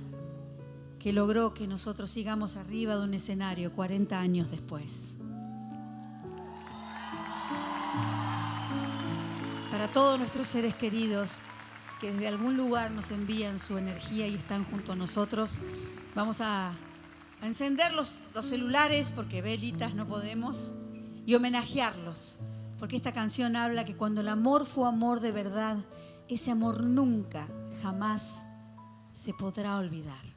que logró que nosotros sigamos arriba de un escenario 40 años después. Para todos nuestros seres queridos que desde algún lugar nos envían su energía y están junto a nosotros, vamos a encender los celulares, porque velitas no podemos, y homenajearlos, porque esta canción habla que cuando el amor fue amor de verdad, ese amor nunca, jamás se podrá olvidar.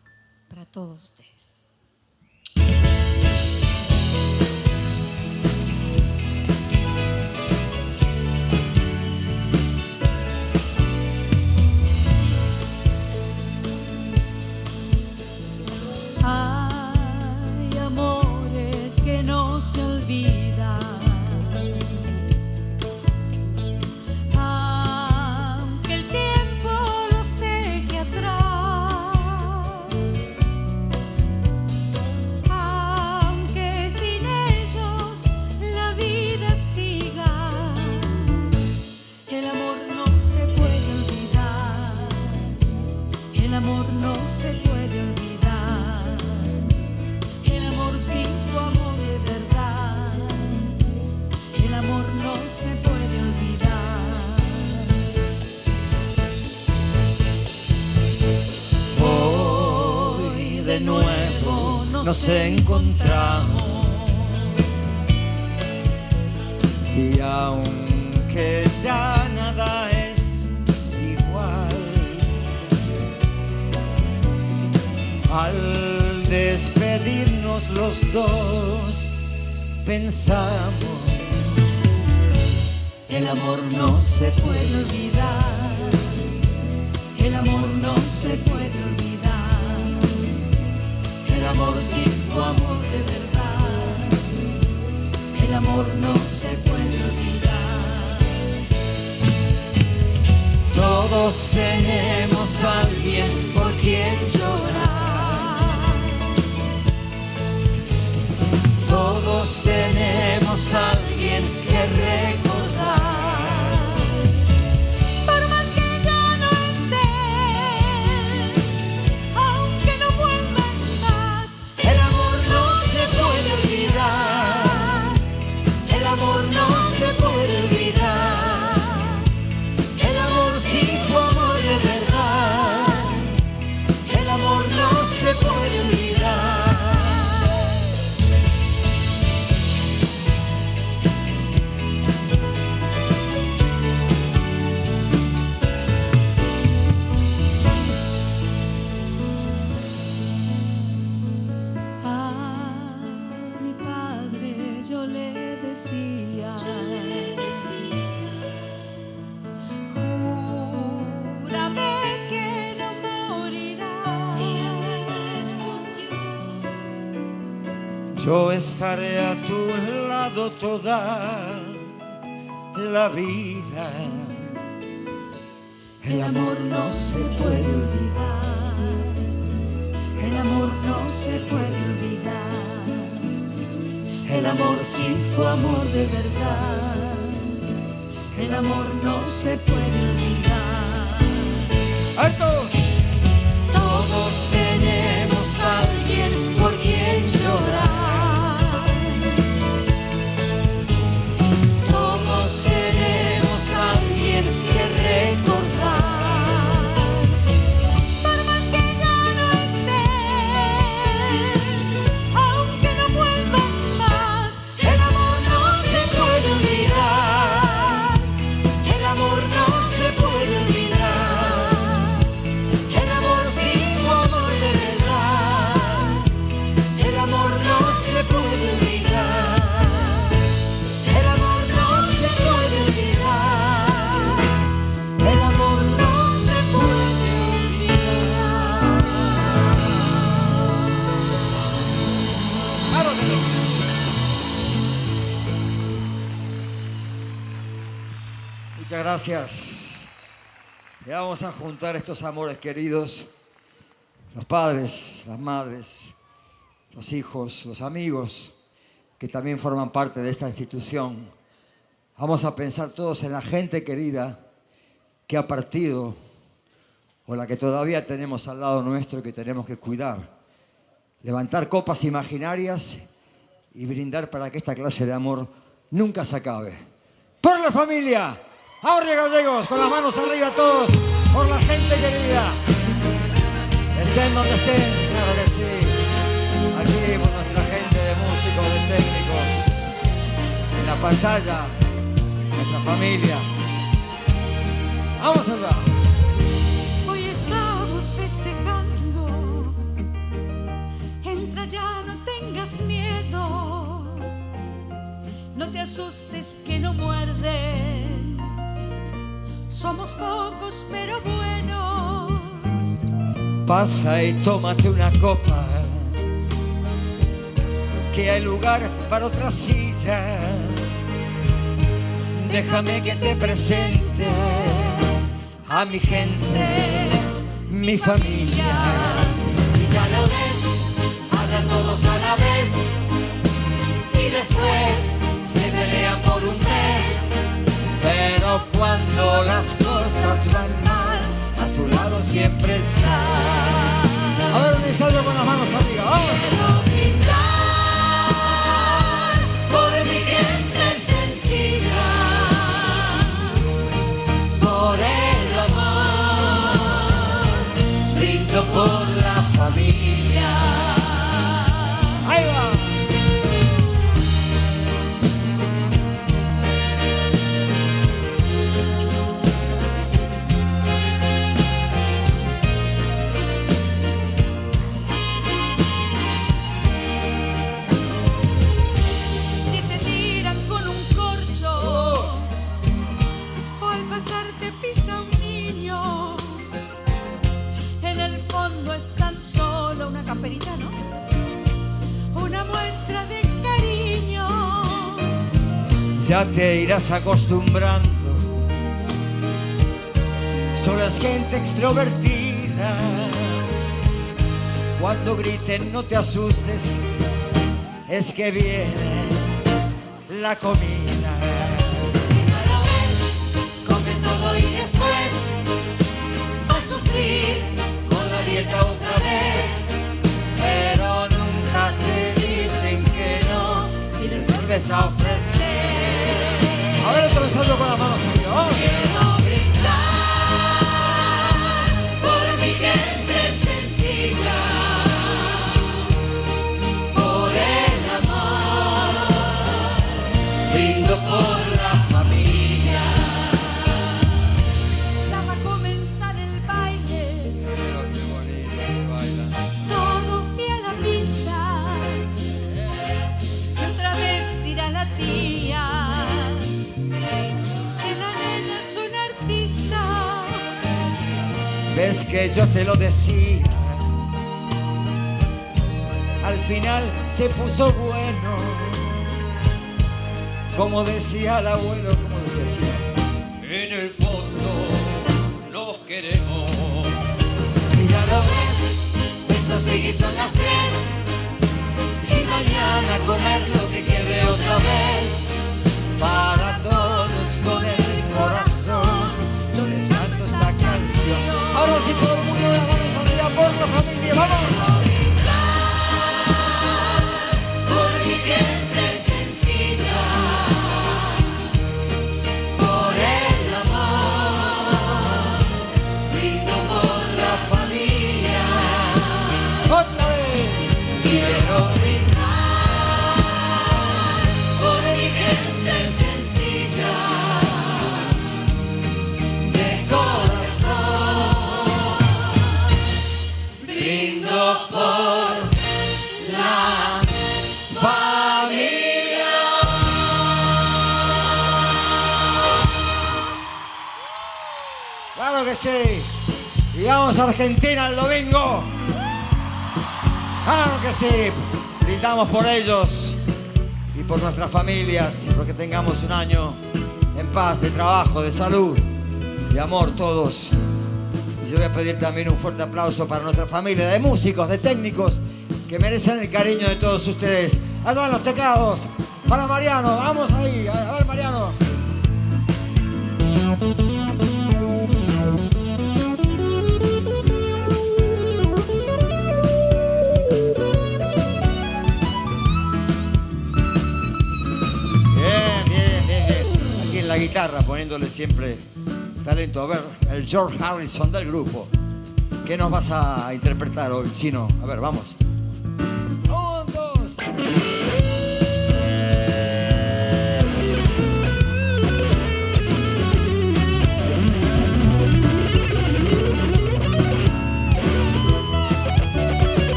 Para todos ustedes. Hay amores que no se olvidan, aunque el tiempo los deje atrás. El amor no se puede olvidar, el amor sin tu amor de verdad, el amor no se puede olvidar. Hoy de nuevo nos encontramos, y aunque ya nada es igual, Al despedirnos los dos, pensamos, el amor no se puede olvidar, el amor no se puede olvidar, el amor sin tu amor de verdad, el amor no se puede olvidar. Todos tenemos a alguien por quien llorar. Todos tenemos a alguien que recordar. Por más que ya no esté, aunque no vuelvan más, el amor no se puede olvidar. El amor no se puede olvidar. El amor sin tu amor de verdad. El amor no se puede olvidar. Júrame que no morirás. Y él me respondió: Yo estaré a tu lado toda la vida. El amor no se puede olvidar. El amor no se puede olvidar. El amor sin tu amor de verdad. El amor no se puede olvidar. ¡Altos! Todos tenemos a alguien por quien llorar. Todos tenemos a alguien que recordar. Por más que ya no esté, aunque no vuelvan más, el amor no se puede olvidar. El amor no se puede olvidar. El amor sin tu amor de verdad. El amor no se puede olvidar. El amor no se puede olvidar. El amor no se puede olvidar. Muchas gracias. Le vamos a juntar estos amores queridos, los padres, las madres, los hijos, los amigos que también forman parte de esta institución. Vamos a pensar todos en la gente querida que ha partido o la que todavía tenemos al lado nuestro y que tenemos que cuidar. Levantar copas imaginarias y brindar para que esta clase de amor nunca se acabe. ¡Por la familia! Ahora gallegos, con las manos arriba todos, por la gente querida. Estén donde estén, claro que sí. Aquí por nuestra gente de músicos, de técnicos. En la pantalla, nuestra familia. ¡Vamos allá! hoy estamos festejando. Entra ya, no tengas miedo. No te asustes que no muerden. Somos pocos pero buenos. Pasa y tómate una copa, que hay lugar para otra silla. Déjame que te presente a mi gente, mi familia. Y ya lo ves, hablan todos a la vez. Y después se pelean por un mes. Pero cuando las cosas van mal, a tu lado siempre está. A ver, un ensayo con las manos arriba, vamos. Quiero brindar por mi gente sencilla, por el amor, brindo por la familia. Ahí va. ya te irás acostumbrando. Solo es gente extrovertida. Cuando griten no te asustes, es que viene la comida. Ya lo ves, come todo y después va a sufrir con la dieta otra vez. Pero nunca te dicen que no si les vuelves a ofrecer. A ver, otro ensayo con las manos arriba. ¡Vamos! Quiero brindar por mi gente sencilla, por el amor, Brindo por la familia. ya va a comenzar el baile, todo pie a la pista, y otra vez dirá la tía que la nena es una artista. Ves que yo te lo decía. Al final se puso bueno. Como decía el abuelo, como decía Chino. En el fondo los queremos. Y ya lo ves, esto sigue, son las 3 y mañana comer lo que quede otra vez. para todos con el corazón. Yo les canto esta canción. Ahora sí, todo el mundo de la mano familia por la familia. ¡Vamos! Por mi gente sencilla, por el amor, brindo por la familia. Otra vez. Quiero brindar por mi gente sencilla, de corazón. Brindo por la familia. Claro que sí. Y vamos a Argentina el domingo. Claro que sí. Brindamos por ellos y por nuestras familias, y porque tengamos un año en paz, de trabajo, de salud, de amor todos. Y yo voy a pedir también un fuerte aplauso para nuestra familia de músicos, de técnicos, que merecen el cariño de todos ustedes. Allá van los teclados. Para Mariano, vamos ahí. A ver, Mariano. Bien. Aquí en la guitarra, poniéndole siempre talento. A ver, el George Harrison del grupo. ¿Qué nos vas a interpretar hoy, Chino? A ver, vamos. 1, 2, 3.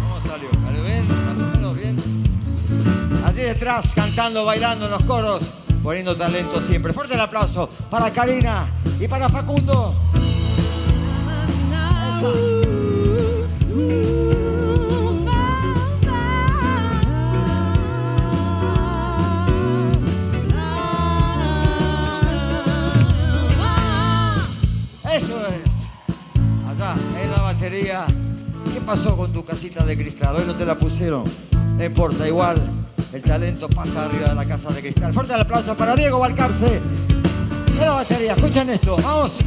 ¿Cómo salió? ¿Salió bien? ¿Más o menos bien? Allí detrás, cantando, bailando en los coros, poniendo talento siempre. Fuerte el aplauso para Karina y para Facundo. Eso. Eso es. Allá, en la batería. ¿Qué pasó con tu casita de cristal? Hoy no te la pusieron. No importa, igual el talento pasa arriba de la casa de cristal. Fuerte el aplauso para Diego Balcarce en la batería. Escuchen esto, vamos.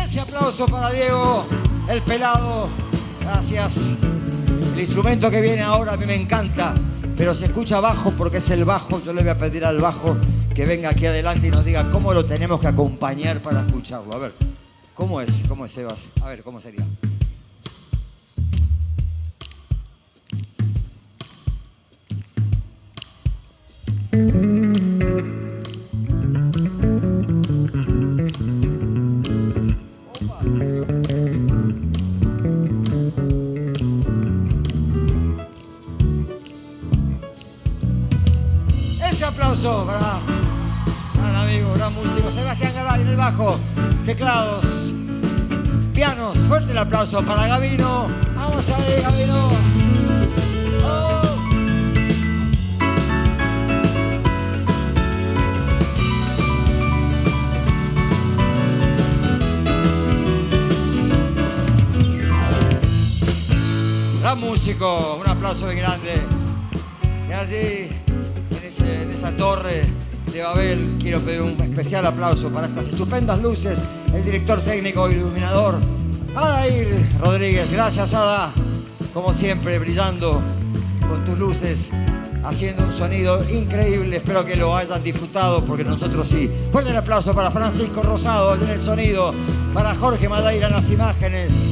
Ese aplauso para Diego, el pelado. Gracias. El instrumento que viene ahora a mí me encanta, pero se escucha bajo porque es el bajo. Yo le voy a pedir al bajo que venga aquí adelante y nos diga cómo lo tenemos que acompañar para escucharlo. A ver, ¿cómo es, Sebas? A ver, ¿cómo sería? aplauso para gran amigo, gran músico, Sebastián Garay en el bajo, teclados, pianos. Fuerte el aplauso para Gabino. Vamos ahí, Gabino. Oh. Gran músico, un aplauso bien grande. Y allí, en esa torre de Babel, quiero pedir un especial aplauso para estas estupendas luces, el director técnico e iluminador, Adair Rodríguez. Gracias, Ada, como siempre, brillando con tus luces, haciendo un sonido increíble. Espero que lo hayan disfrutado, porque nosotros sí. Fuerte el aplauso para Francisco Rosado en el sonido, para Jorge Madeira en las imágenes,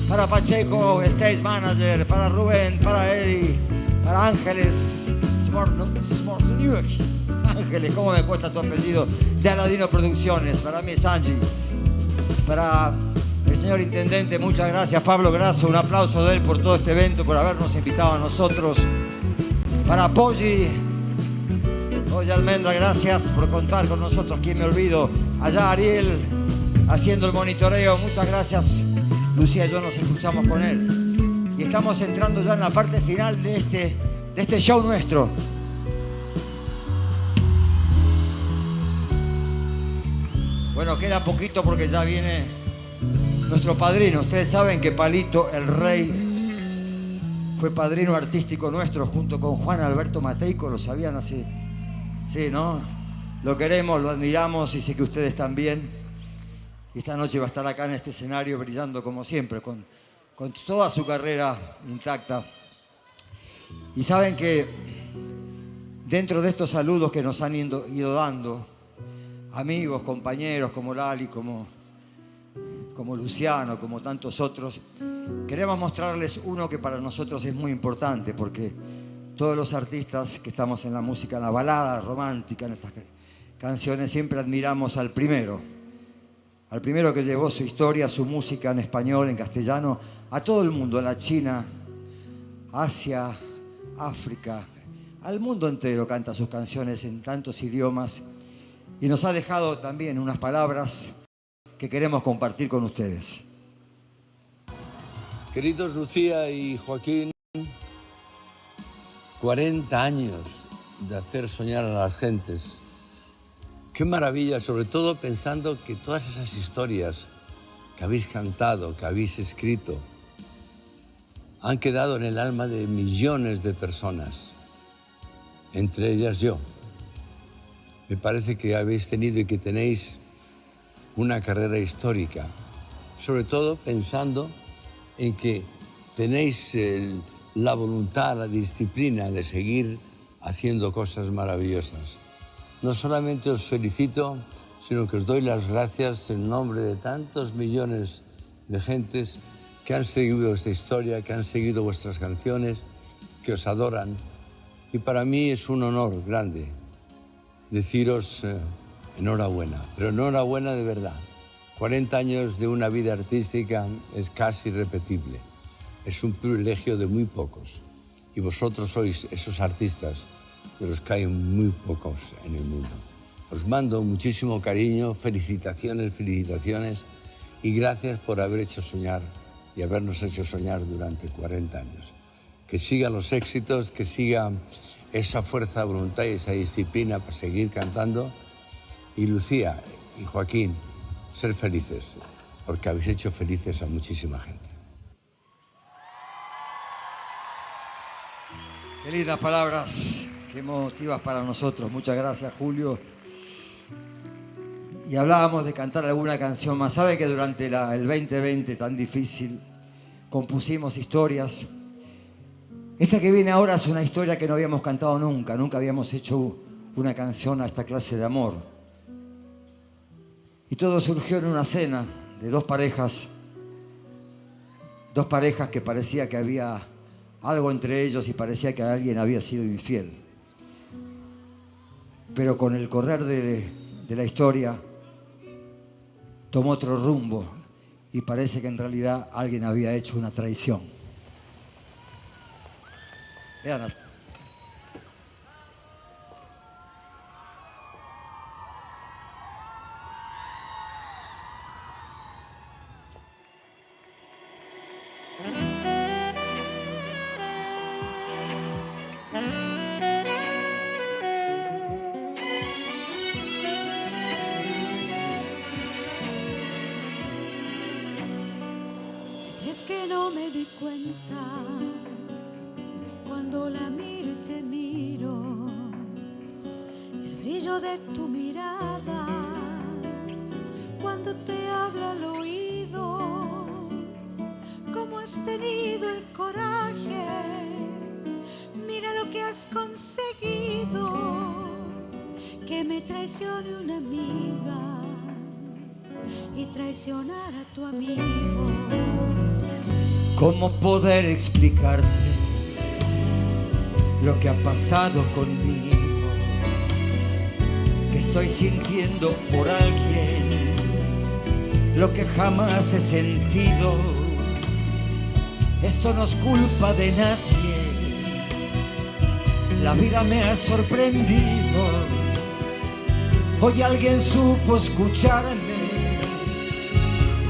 para Pacheco, Stage Manager, para Rubén, para Eddie, para Ángeles Smorzenuk. Ángeles, ¿cómo me cuesta tu apellido? De Aladino Producciones. Para mí es Angie. Para el señor Intendente, muchas gracias. Pablo Grasso, un aplauso de él por todo este evento, por habernos invitado a nosotros. Para Poggi Almendra, gracias por contar con nosotros. ¿Quién me olvido? Allá Ariel, haciendo el monitoreo. Muchas gracias. Lucía y yo nos escuchamos con él. Y estamos entrando ya en la parte final de este show nuestro. Bueno, queda poquito porque ya viene nuestro padrino. Ustedes saben que Palito el Rey fue padrino artístico nuestro junto con Juan Alberto Mateico. Lo sabían así. Sí, ¿no? Lo queremos, lo admiramos y sé que ustedes también. Y esta noche va a estar acá en este escenario brillando como siempre, con toda su carrera intacta. Y saben que dentro de estos saludos que nos han ido dando, amigos, compañeros como Lali, como Luciano, como tantos otros, queremos mostrarles uno que para nosotros es muy importante, porque todos los artistas que estamos en la música, en la balada romántica, en estas canciones, siempre admiramos al primero que llevó su historia, su música en español, en castellano, a todo el mundo, a la China, Asia, África, al mundo entero canta sus canciones en tantos idiomas y nos ha dejado también unas palabras que queremos compartir con ustedes. Queridos Lucía y Joaquín, 40 años de hacer soñar a las gentes. Qué maravilla, sobre todo pensando que todas esas historias que habéis cantado, que habéis escrito, han quedado en el alma de millones de personas, entre ellas yo. Me parece que habéis tenido y que tenéis una carrera histórica, sobre todo pensando en que tenéis la voluntad, la disciplina de seguir haciendo cosas maravillosas. No solamente os felicito, sino que os doy las gracias en nombre de tantos millones de gentes que han seguido esta historia, que han seguido vuestras canciones, que os adoran. Y para mí es un honor grande deciros enhorabuena, pero enhorabuena de verdad. 40 años de una vida artística es casi irrepetible. Es un privilegio de muy pocos. Y vosotros sois esos artistas de los que hay muy pocos en el mundo. Os mando muchísimo cariño, felicitaciones y gracias por haber hecho soñar y habernos hecho soñar durante 40 años. Que sigan los éxitos, que siga esa fuerza de voluntad y esa disciplina para seguir cantando. Y Lucía y Joaquín, ser felices, porque habéis hecho felices a muchísima gente. Qué lindas palabras, qué emotivas para nosotros. Muchas gracias, Julio. Y hablábamos de cantar alguna canción más. ¿Sabe que durante el 2020 tan difícil compusimos historias? Esta que viene ahora es una historia que no habíamos cantado nunca. Nunca habíamos hecho una canción a esta clase de amor. Y todo surgió en una cena de dos parejas que parecía que había algo entre ellos y parecía que alguien había sido infiel. Pero con el correr de la historia tomó otro rumbo y parece que en realidad alguien había hecho una traición. Vean. Es que no me di cuenta cuando la miro y te miro, el brillo de tu mirada, cuando te habla al oído, cómo has tenido el coraje, mira lo que has conseguido, que me traicione una amiga y traicionar a tu amigo. ¿Cómo poder explicarte lo que ha pasado conmigo? Que estoy sintiendo por alguien lo que jamás he sentido. Esto no es culpa de nadie, la vida me ha sorprendido. Hoy alguien supo escucharme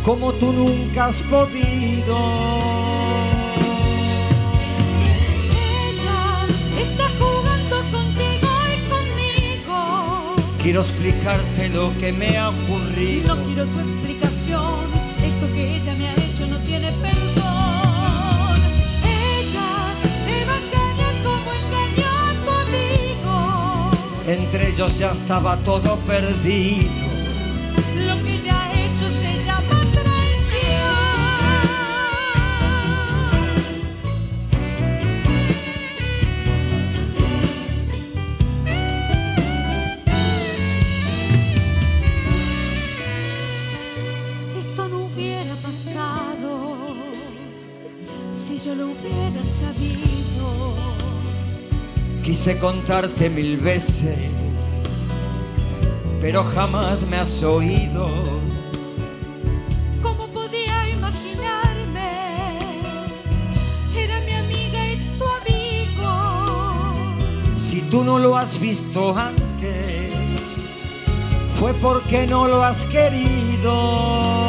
como tú nunca has podido. Ella está jugando contigo y conmigo. Quiero explicarte lo que me ha ocurrido. No quiero tu explicación, esto que ella me ha hecho no tiene perdón. Ella te va a engañar como engañó a tu amigo. Entre ellos ya estaba todo perdido. Lo que ella ha hecho se llama si yo lo hubiera sabido. Quise contarte 1000 veces, pero jamás me has oído. ¿Cómo podía imaginarme? Era mi amiga y tu amigo. Si tú no lo has visto antes, fue porque no lo has querido.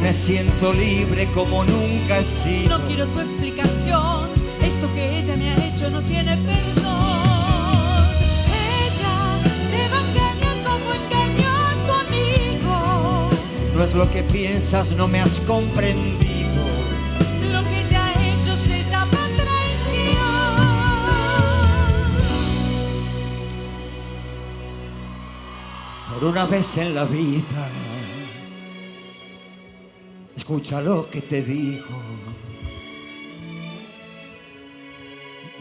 Me siento libre como nunca he sido. No quiero tu explicación, esto que ella me ha hecho no tiene perdón. Ella te va a engañar como engañó a tu amigo. No es lo que piensas, no me has comprendido. Lo que ella ha hecho se llama traición. Por una vez en la vida, escucha lo que te digo.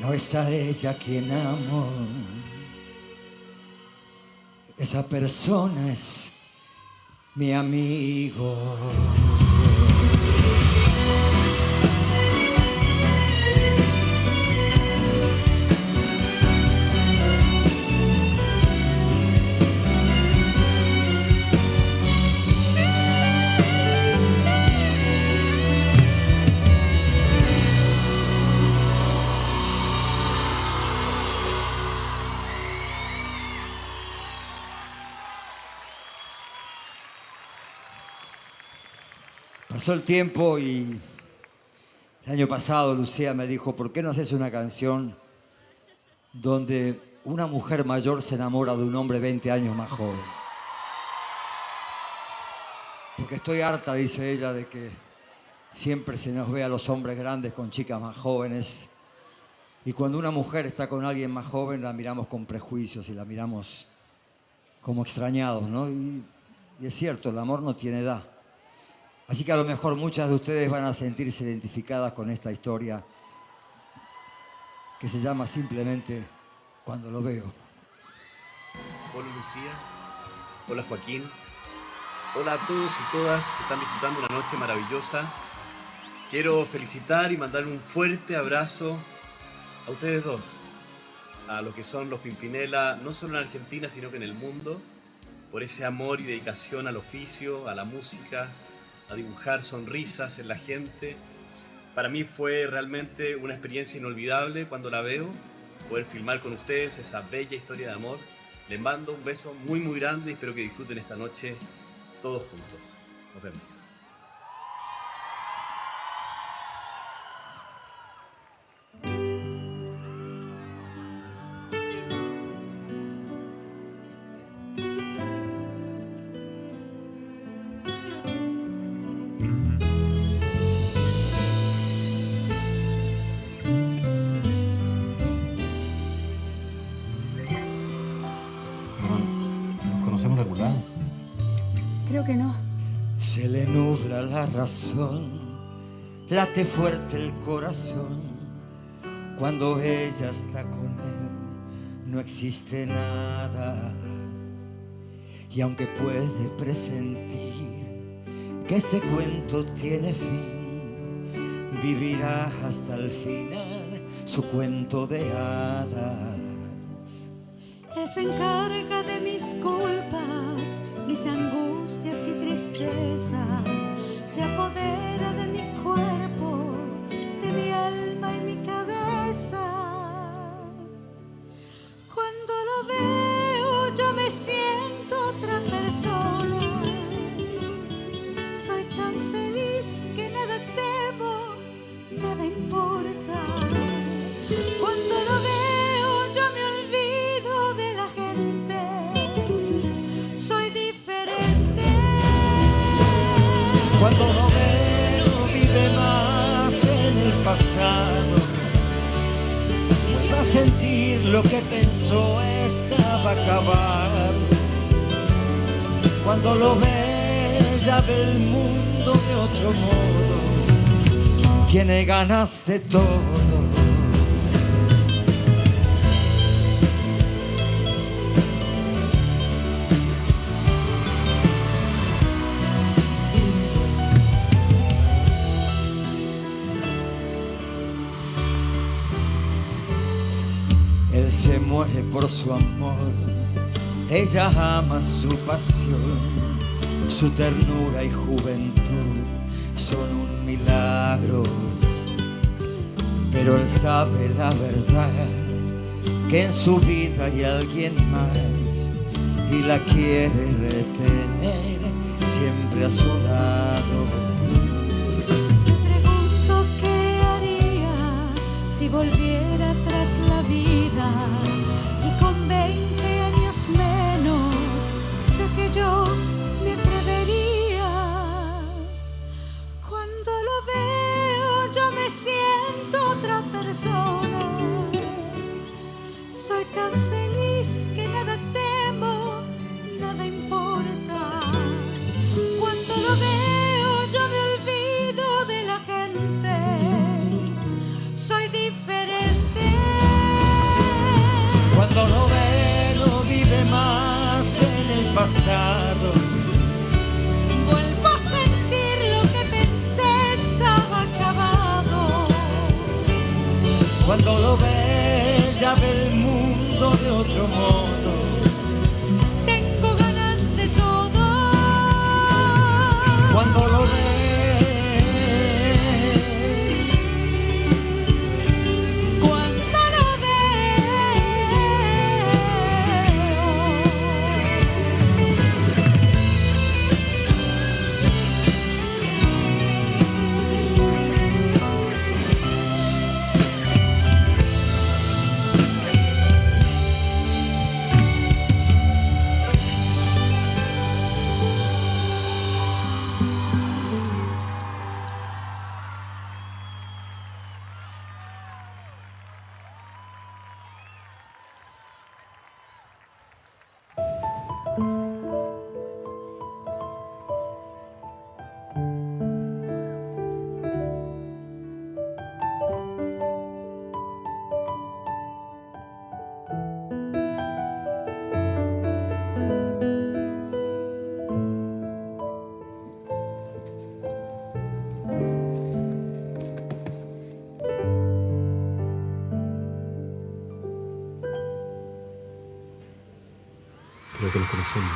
No es a ella quien amo. Esa persona es mi amigo. Pasó el tiempo y el año pasado Lucía me dijo, ¿por qué no haces una canción donde una mujer mayor se enamora de un hombre 20 años más joven? Porque estoy harta, dice ella, de que siempre se nos ve a los hombres grandes con chicas más jóvenes. Y cuando una mujer está con alguien más joven, la miramos con prejuicios y la miramos como extrañados, ¿no? Y es cierto, el amor no tiene edad. Así que a lo mejor muchas de ustedes van a sentirse identificadas con esta historia que se llama simplemente Cuando lo veo. Hola Lucía, hola Joaquín, hola a todos y todas que están disfrutando una noche maravillosa. Quiero felicitar y mandar un fuerte abrazo a ustedes dos, a lo que son los Pimpinela, no solo en Argentina sino que en el mundo, por ese amor y dedicación al oficio, a la música, a dibujar sonrisas en la gente. Para mí fue realmente una experiencia inolvidable cuando la veo, poder filmar con ustedes esa bella historia de amor. Les mando un beso muy muy grande y espero que disfruten esta noche todos juntos. Nos vemos. ¿Pasamos de algún lado? Creo que no. Se le nubla la razón, late fuerte el corazón. Cuando ella está con él, no existe nada. Y aunque puede presentir que este cuento tiene fin, vivirá hasta el final su cuento de hadas. Él se encarga de mis culpas, mis angustias y tristezas. Se apodera de mi cuerpo, de mi alma y mi cabeza. Cuando lo veo yo me siento otra persona. Soy tan feliz que nada temo, nada importa. Cuando lo veo yo me olvido de la gente. Soy diferente. Cuando lo veo vive más en el pasado. Vuelve a sentir lo que pensó estaba acabado. Cuando lo ve ya ve el mundo de otro modo. Tiene ganas de todo. Él se muere por su amor, ella ama su pasión, su ternura y juventud son un milagro. Pero él sabe la verdad, que en su vida hay alguien más y la quiere retener siempre a su lado. Pregunto qué haría si volviera atrás la vida y con 20 años menos sé que yo me atrevería. Cuando lo veo yo me siento otra persona. Soy tan feliz que nada temo, nada importa. Cuando lo veo yo me olvido de la gente. Soy diferente. Cuando lo ve no vive más en el pasado. Vuelvo a sentir lo que pensé estaba acabado. Cuando lo ve ya ve el mundo de otro modo. Tengo ganas de todo. Cuando lo ve Creo que nos conocemos.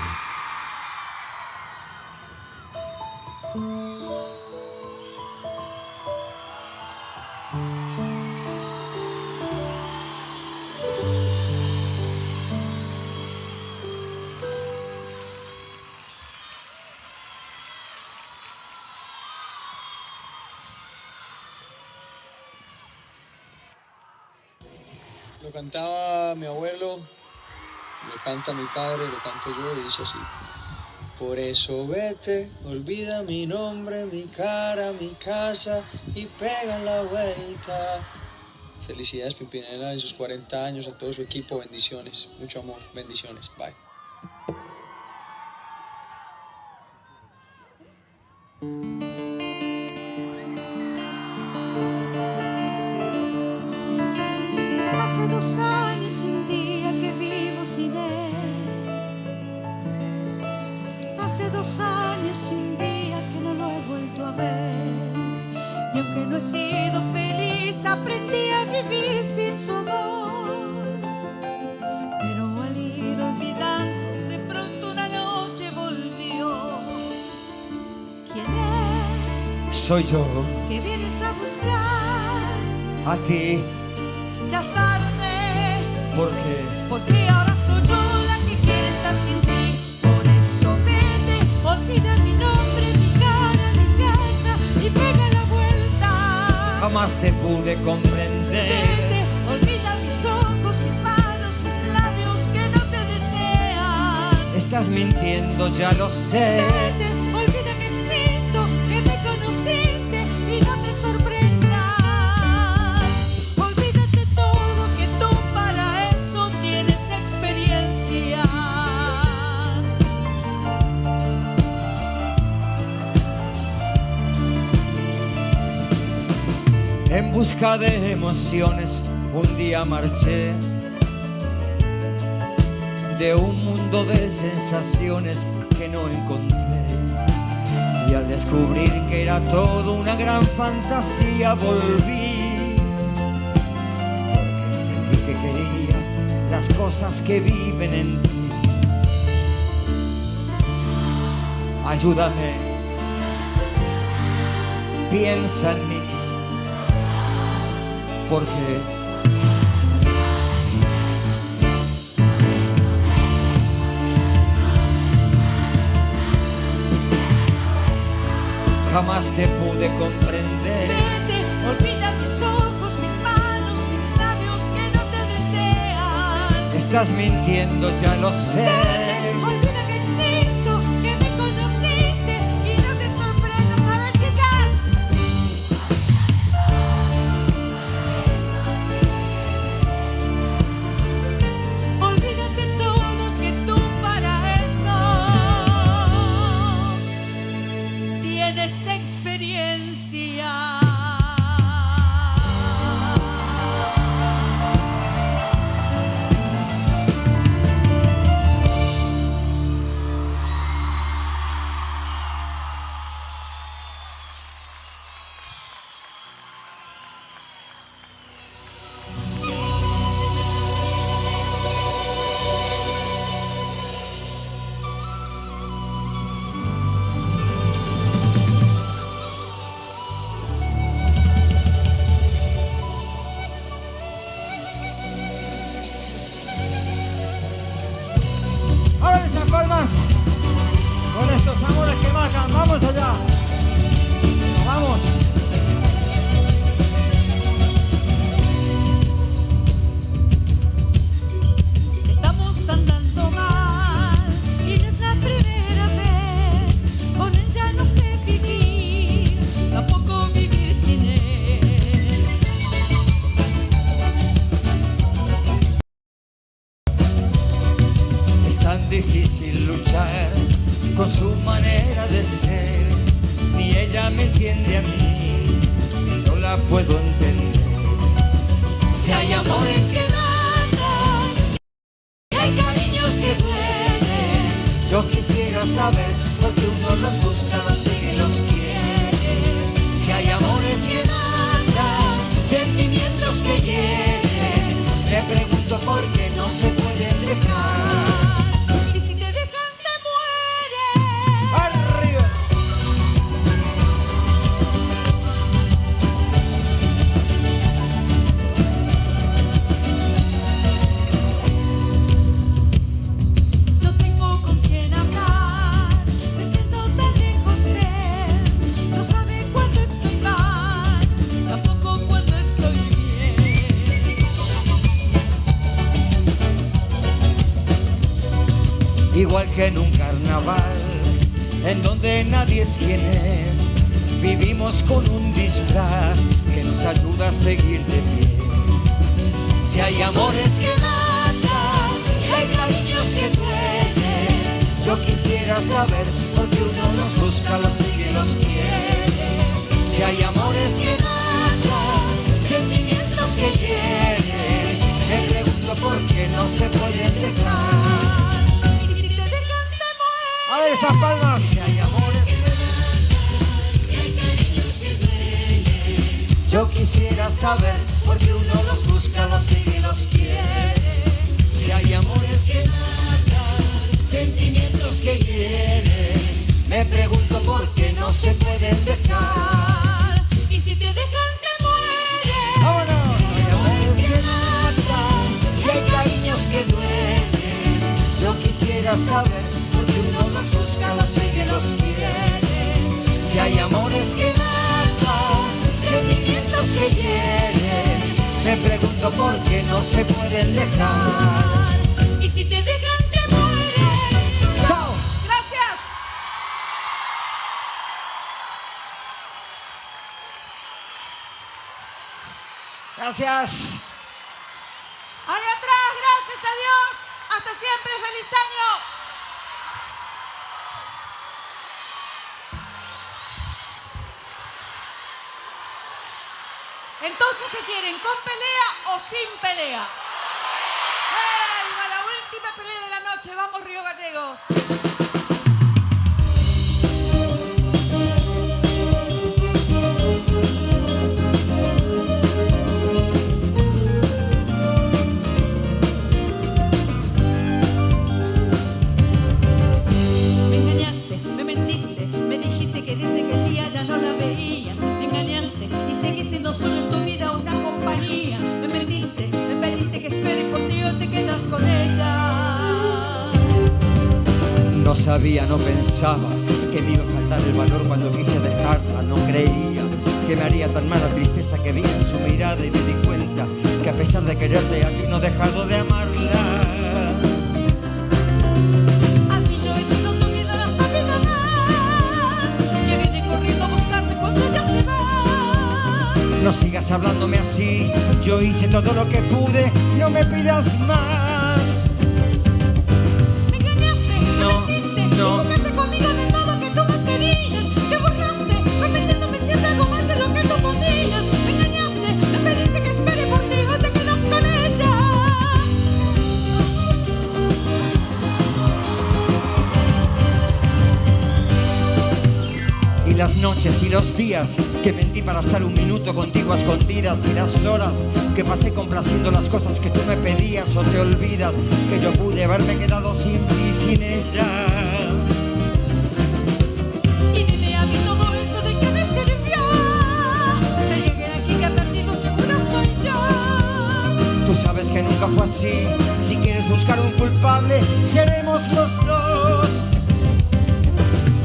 Lo cantaba mi abuelo, lo canta mi padre, lo canto yo y dice así. Por eso vete, olvida mi nombre, mi cara, mi casa y pega la vuelta. Felicidades Pimpinela en sus 40 años, a todo su equipo, bendiciones, mucho amor, bendiciones, bye. Hace 2 años y un día que vivo sin él. Hace 2 años y un día que no lo he vuelto a ver. Y aunque no he sido feliz, aprendí a vivir sin su amor. Pero al ir olvidando, de pronto una noche volvió. ¿Quién es? Soy yo, Que vienes a buscar. a ti, Ya es tarde. ¿por qué? Porque ahora soy yo la que quiere estar sin ti. Por eso vete, olvida mi nombre, mi cara, mi casa y pega la vuelta. Jamás te pude comprender. Vete, olvida mis ojos, mis manos, mis labios que no te desean. Estás mintiendo, ya lo sé. Vete, olvida que existo, que me conociste y no te sorprendas. Olvídate todo, que tú para eso tienes experiencia. En busca de emociones, un día marché de un mundo de sensaciones que no encontré. Y al descubrir que era todo una gran fantasía, volví. Porque entendí que quería las cosas que viven en ti. Ayúdame, piensa en mí. Porque jamás te pude comprender. Vete, olvida mis ojos, mis manos, mis labios que no te desean. Estás mintiendo, ya lo sé. Vete, olvida que existo, que me conociste y no te sorprendas. A ver, chicas. Olvídate todo, que tú para eso tienes experiencia. A ver esas palmas con estos amores que marcan. Vamos allá. Vamos. Estamos andando mal y no es la primera vez. Con él ya no sé vivir, tampoco vivir sin él. Es tan difícil luchar con su manera de ser. Ni ella me entiende a mí, ni yo la puedo entender. Si hay amores que matan, y hay cariños que duelen, Yo quisiera saber por qué uno los busca, los sigue y los quiere. Si hay amores que matan, sentimientos que hieren, me pregunto por qué no se pueden dejar. y si te dejan te mueres. ¡Arriba! No tengo con quién hablar, me siento tan lejos de él. No sabe cuándo estoy mal, tampoco cuando estoy bien. Igual que en un carnaval, en donde nadie es quien es, vivimos con un disfraz que nos ayuda a seguir de pie. Si hay amores que Matan, y hay cariños que duelen, yo quisiera saber por qué uno los busca, los sigue, los quiere. esas palmas. Si hay amores que matan y hay cariños que duelen, yo quisiera saber por qué uno los busca, los sigue y los quiere. Si hay amores que matan, sentimientos que hieren, me pregunto por qué no se pueden dejar. Y si te dejan te mueres. ¡Vámonos! Si hay amores que matan y hay cariños que duelen, yo quisiera saber por qué uno los busca, los sigue, los quiere. Si hay amores que matan, sentimientos que hieren, me pregunto por qué no se pueden dejar. Y si te dejan te mueres. ¡Chao! Gracias. Gracias. Ahí atrás, gracias a Dios. Hasta siempre, feliz año. Entonces, ¿qué quieren? ¿Con pelea o sin pelea? ¡Ey! La última pelea de la noche. Vamos, Río Gallegos. Me engañaste, me mentiste, me dijiste que desde aquel día ya no la veías. Me engañaste y seguí siendo solo en tu vida una compañía. Me mentiste, me pediste que espere por ti o te quedas con ella. No sabía, no pensaba que me iba a faltar el valor cuando quise dejarla. No creía que me haría tan mala tristeza que vi en su mirada y me di cuenta que a pesar de quererte a ti no he dejado de amarla. Al fin yo he sido tu vida, la vida más, que viene corriendo a buscarte cuando ella se va. No sigas hablándome así, yo hice todo lo que pude, no me pidas más. Me engañaste, No, me mentiste, no. y jugaste conmigo de todo que tú más querías. Te burlaste, prometiéndome siempre algo más de lo que tú podías. Me engañaste, me pediste que espere por ti o te quedas con ella. Y las noches y los días que mentí para estar un minuto contigo a escondidas, y las horas que pasé complaciendo las cosas que tú me pedías, o te olvidas que yo pude haberme quedado sin ti, sin ella. Y dime a mí todo eso de qué me sirvió. Si llegué aquí que he perdido seguro soy yo. Tú sabes que nunca fue así, si quieres buscar un culpable, seremos los dos.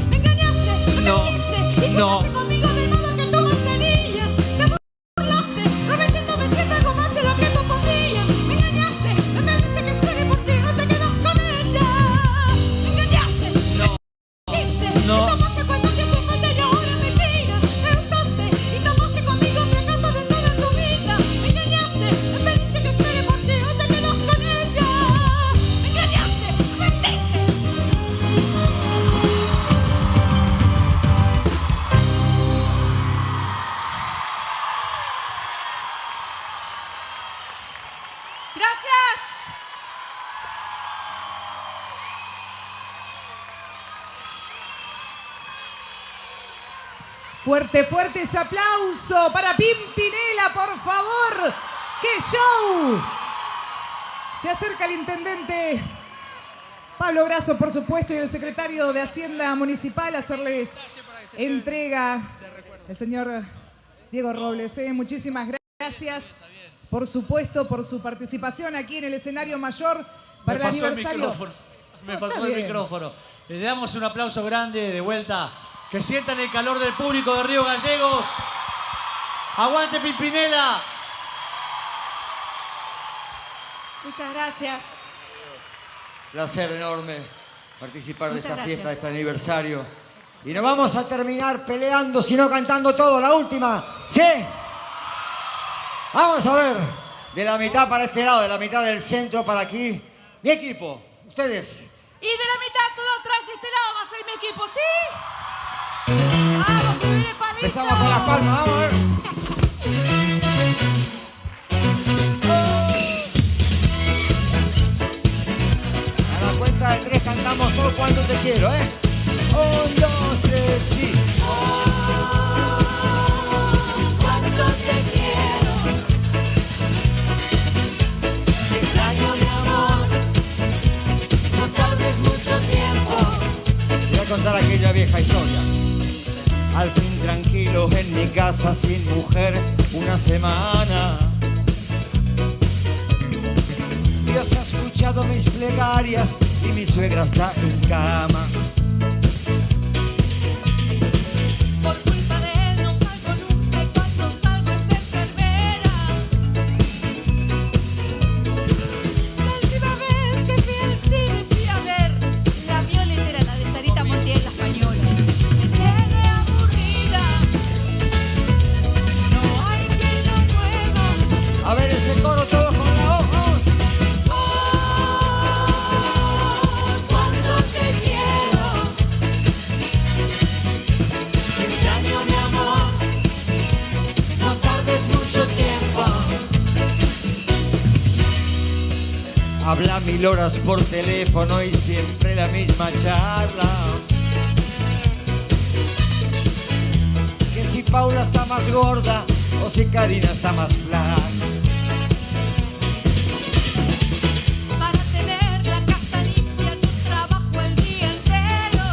Me engañaste, me No, mentiste, y no. jugaste conmigo de modo que tú más querías. Te burlaste, prometiéndome siempre algo más de lo que tú podías. Me engañaste, me pediste que espere por ti o te quedas con ella. Me engañaste, No. me mentiste, No. me tomaste cuando te hizo falta y ahora me tiras. Me usaste y tomaste conmigo fracaso de todo en tu vida. Me engañaste, me pediste que espere por ti o te quedas con ella. Me engañaste, me mentiste. Gracias. Fuerte, fuerte ese aplauso para Pimpinela, por favor. ¡Qué show! Se acerca el intendente Pablo Grasso, por supuesto, y el secretario de Hacienda Municipal a hacerles entrega el señor Diego Robles. Muchísimas gracias, por supuesto, por su participación aquí en el escenario mayor para el aniversario. Me pasó Está el bien. micrófono. Le damos un aplauso grande de vuelta. Que sientan el calor del público de Río Gallegos. ¡Aguante Pimpinela! Muchas gracias. Placer enorme participar de Muchas esta fiesta, de gracias. este aniversario. Y nos vamos a terminar peleando, sino cantando todo. La última, ¿sí? Vamos a ver. De la mitad para este lado, de la mitad del centro para aquí. Mi equipo, ustedes. Y de la mitad todo atrás y este lado va a ser mi equipo, ¿sí? ¡Vamos, que viene palito! Empezamos con las palmas, vamos a ver. A la cuenta de 3 cantamos solo cuando te quiero, ¿eh? Al fin tranquilo en mi casa sin mujer una semana. Dios ha escuchado mis plegarias y mi suegra está en cama. Por culpa de él no salgo nunca y cuando salgo es de enfermera. La última vez que fui al cine fui a ver La Violeta, la de Sarita Montiel, la española. Me quedé aburrida. No hay quien lo mueva. A ver ese coro todos con la hoja. Cuánto te quiero. Extraño mi amor. No tardes mucho tiempo. Habla 1000 horas por teléfono y siempre la misma charla. Que si Paula está más gorda o si Karina está más flaca. Para tener la casa limpia yo trabajo el día entero.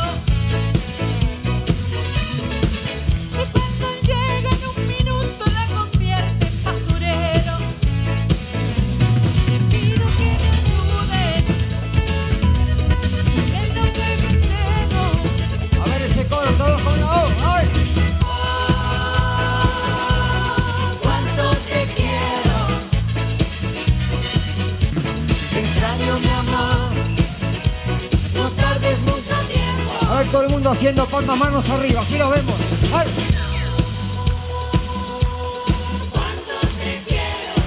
Y cuando llega en un minuto la convierte en basurero. Le pido que me ayude y él no me entrego. A ver ese coro todos con la hoja. ¡Ay! Cuánto te quiero. Extraño mi amor. No tardes mucho tiempo. A ver todo el mundo haciendo con las manos arriba, así lo vemos. ¡Ay!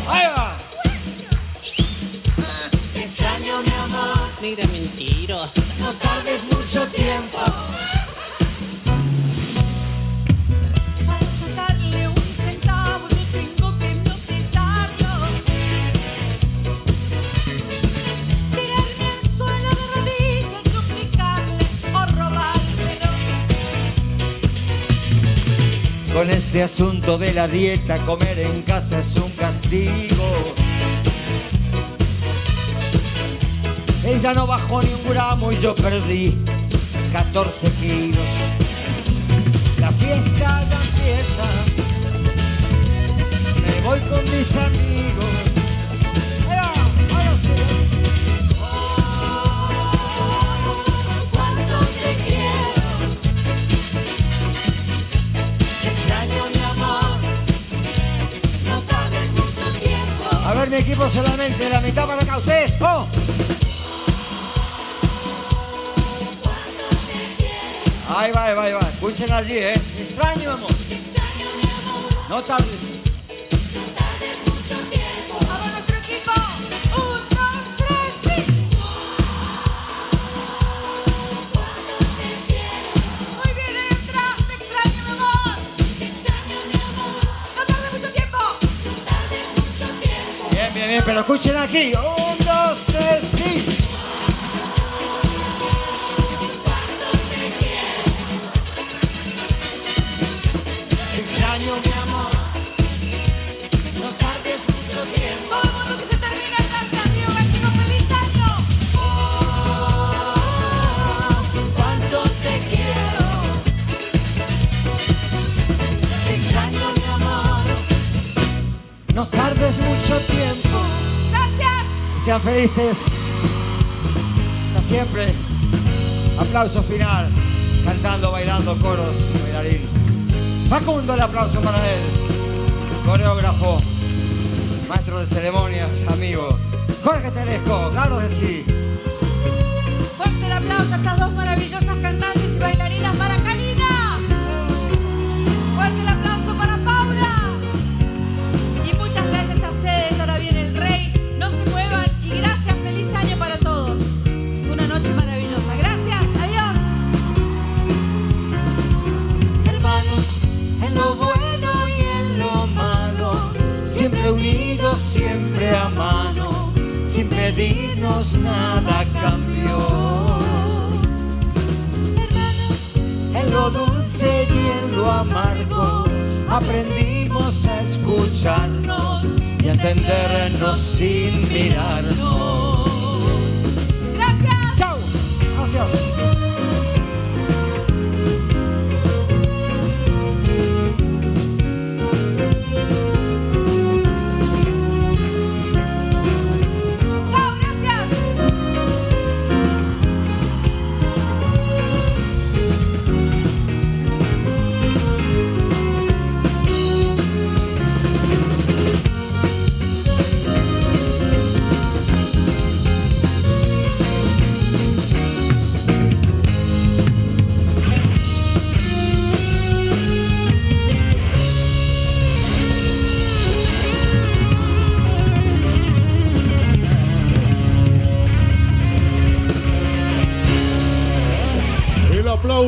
¡Ahí va! Extraño mi amor. Mira, mentirosa. No tardes mucho tiempo. Para sacarle un centavo yo tengo que hipnotizarlo. Tirarme al suelo de rodillas, suplicarle o robárselo. Con este asunto de la dieta, comer en casa es un castigo. Ella no bajó ni un gramo y yo perdí 14 kilos. La fiesta ya empieza. Me voy con mis amigos. ¡Ahí va! ¡Ahora sí! Cuánto te quiero. Extraño mi amor. No tardes mucho tiempo. A ver mi equipo solamente, la mitad para acá. ¿Ustedes? ¡Oh! Ahí va, ahí va, ahí va. Escuchen allí, ¿eh? Extraño, amor. Extraño mi amor. No tardes. No tardes mucho tiempo. Vamos nuestro equipo. 1, 2, 3, sí. Muy bien, ahí atrás. Te extraño mi amor. Extraño mi amor. No tardes mucho tiempo. No tardes mucho tiempo. Bien, bien, bien, pero escuchen aquí. 1, 2, 3, sí. Extraño mi amor. No tardes mucho tiempo. Todo el mundo que se termina el clase, amigo, Gallego, feliz año. Cuánto te quiero. Extraño mi amor. No tardes mucho tiempo. Gracias. Y sean felices. Hasta siempre. Aplauso final. Cantando, bailando, coros, bailarín. Facundo, el aplauso para él. Coreógrafo, maestro de ceremonias, amigo. Jorge Telesco, claro que sí. Fuerte el aplauso a estas dos maravillosas cantantes y bailarinas para Karina. Fuerte el aplauso para Paula. Y muchas gracias a ustedes. Ahora viene el rey. No se muevan y gracias. Feliz año para todos. Fue una noche maravillosa. Gracias. Adiós. Hermanos, en lo bueno y en lo malo, siempre unidos, siempre a mano, sin pedirnos nada a cambio. Hermanos, En lo dulce y en lo amargo, aprendimos a escucharnos y a entendernos sin mirarnos. Gracias. Chao. Gracias.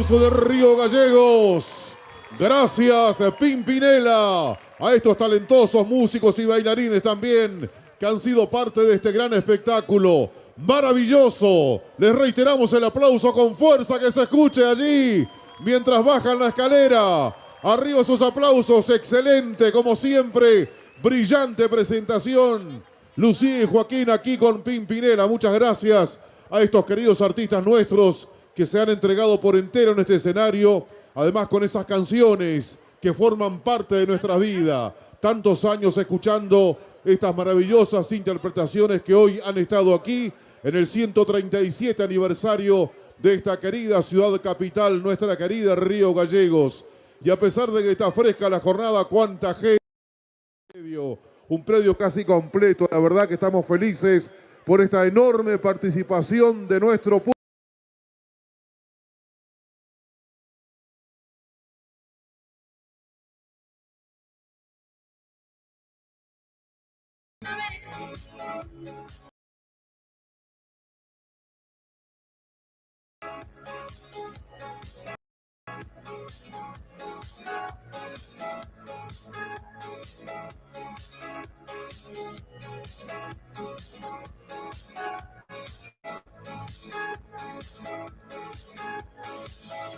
aplauso de Río Gallegos. Gracias, Pimpinela. A estos talentosos músicos y bailarines también que han sido parte de este gran espectáculo. Maravilloso. Les reiteramos el aplauso con fuerza que se escuche allí mientras bajan la escalera. Arriba sus aplausos. Excelente, como siempre. Brillante presentación. Lucía y Joaquín aquí con Pimpinela. Muchas gracias a estos queridos artistas nuestros que se han entregado por entero en este escenario. Además con esas canciones que forman parte de nuestra vida. Tantos años escuchando estas maravillosas interpretaciones que hoy han estado aquí en el 137 aniversario de esta querida ciudad capital, nuestra querida Río Gallegos. Y a pesar de que está fresca la jornada, cuánta gente, un predio casi completo. La verdad que estamos felices por esta enorme participación de nuestro público.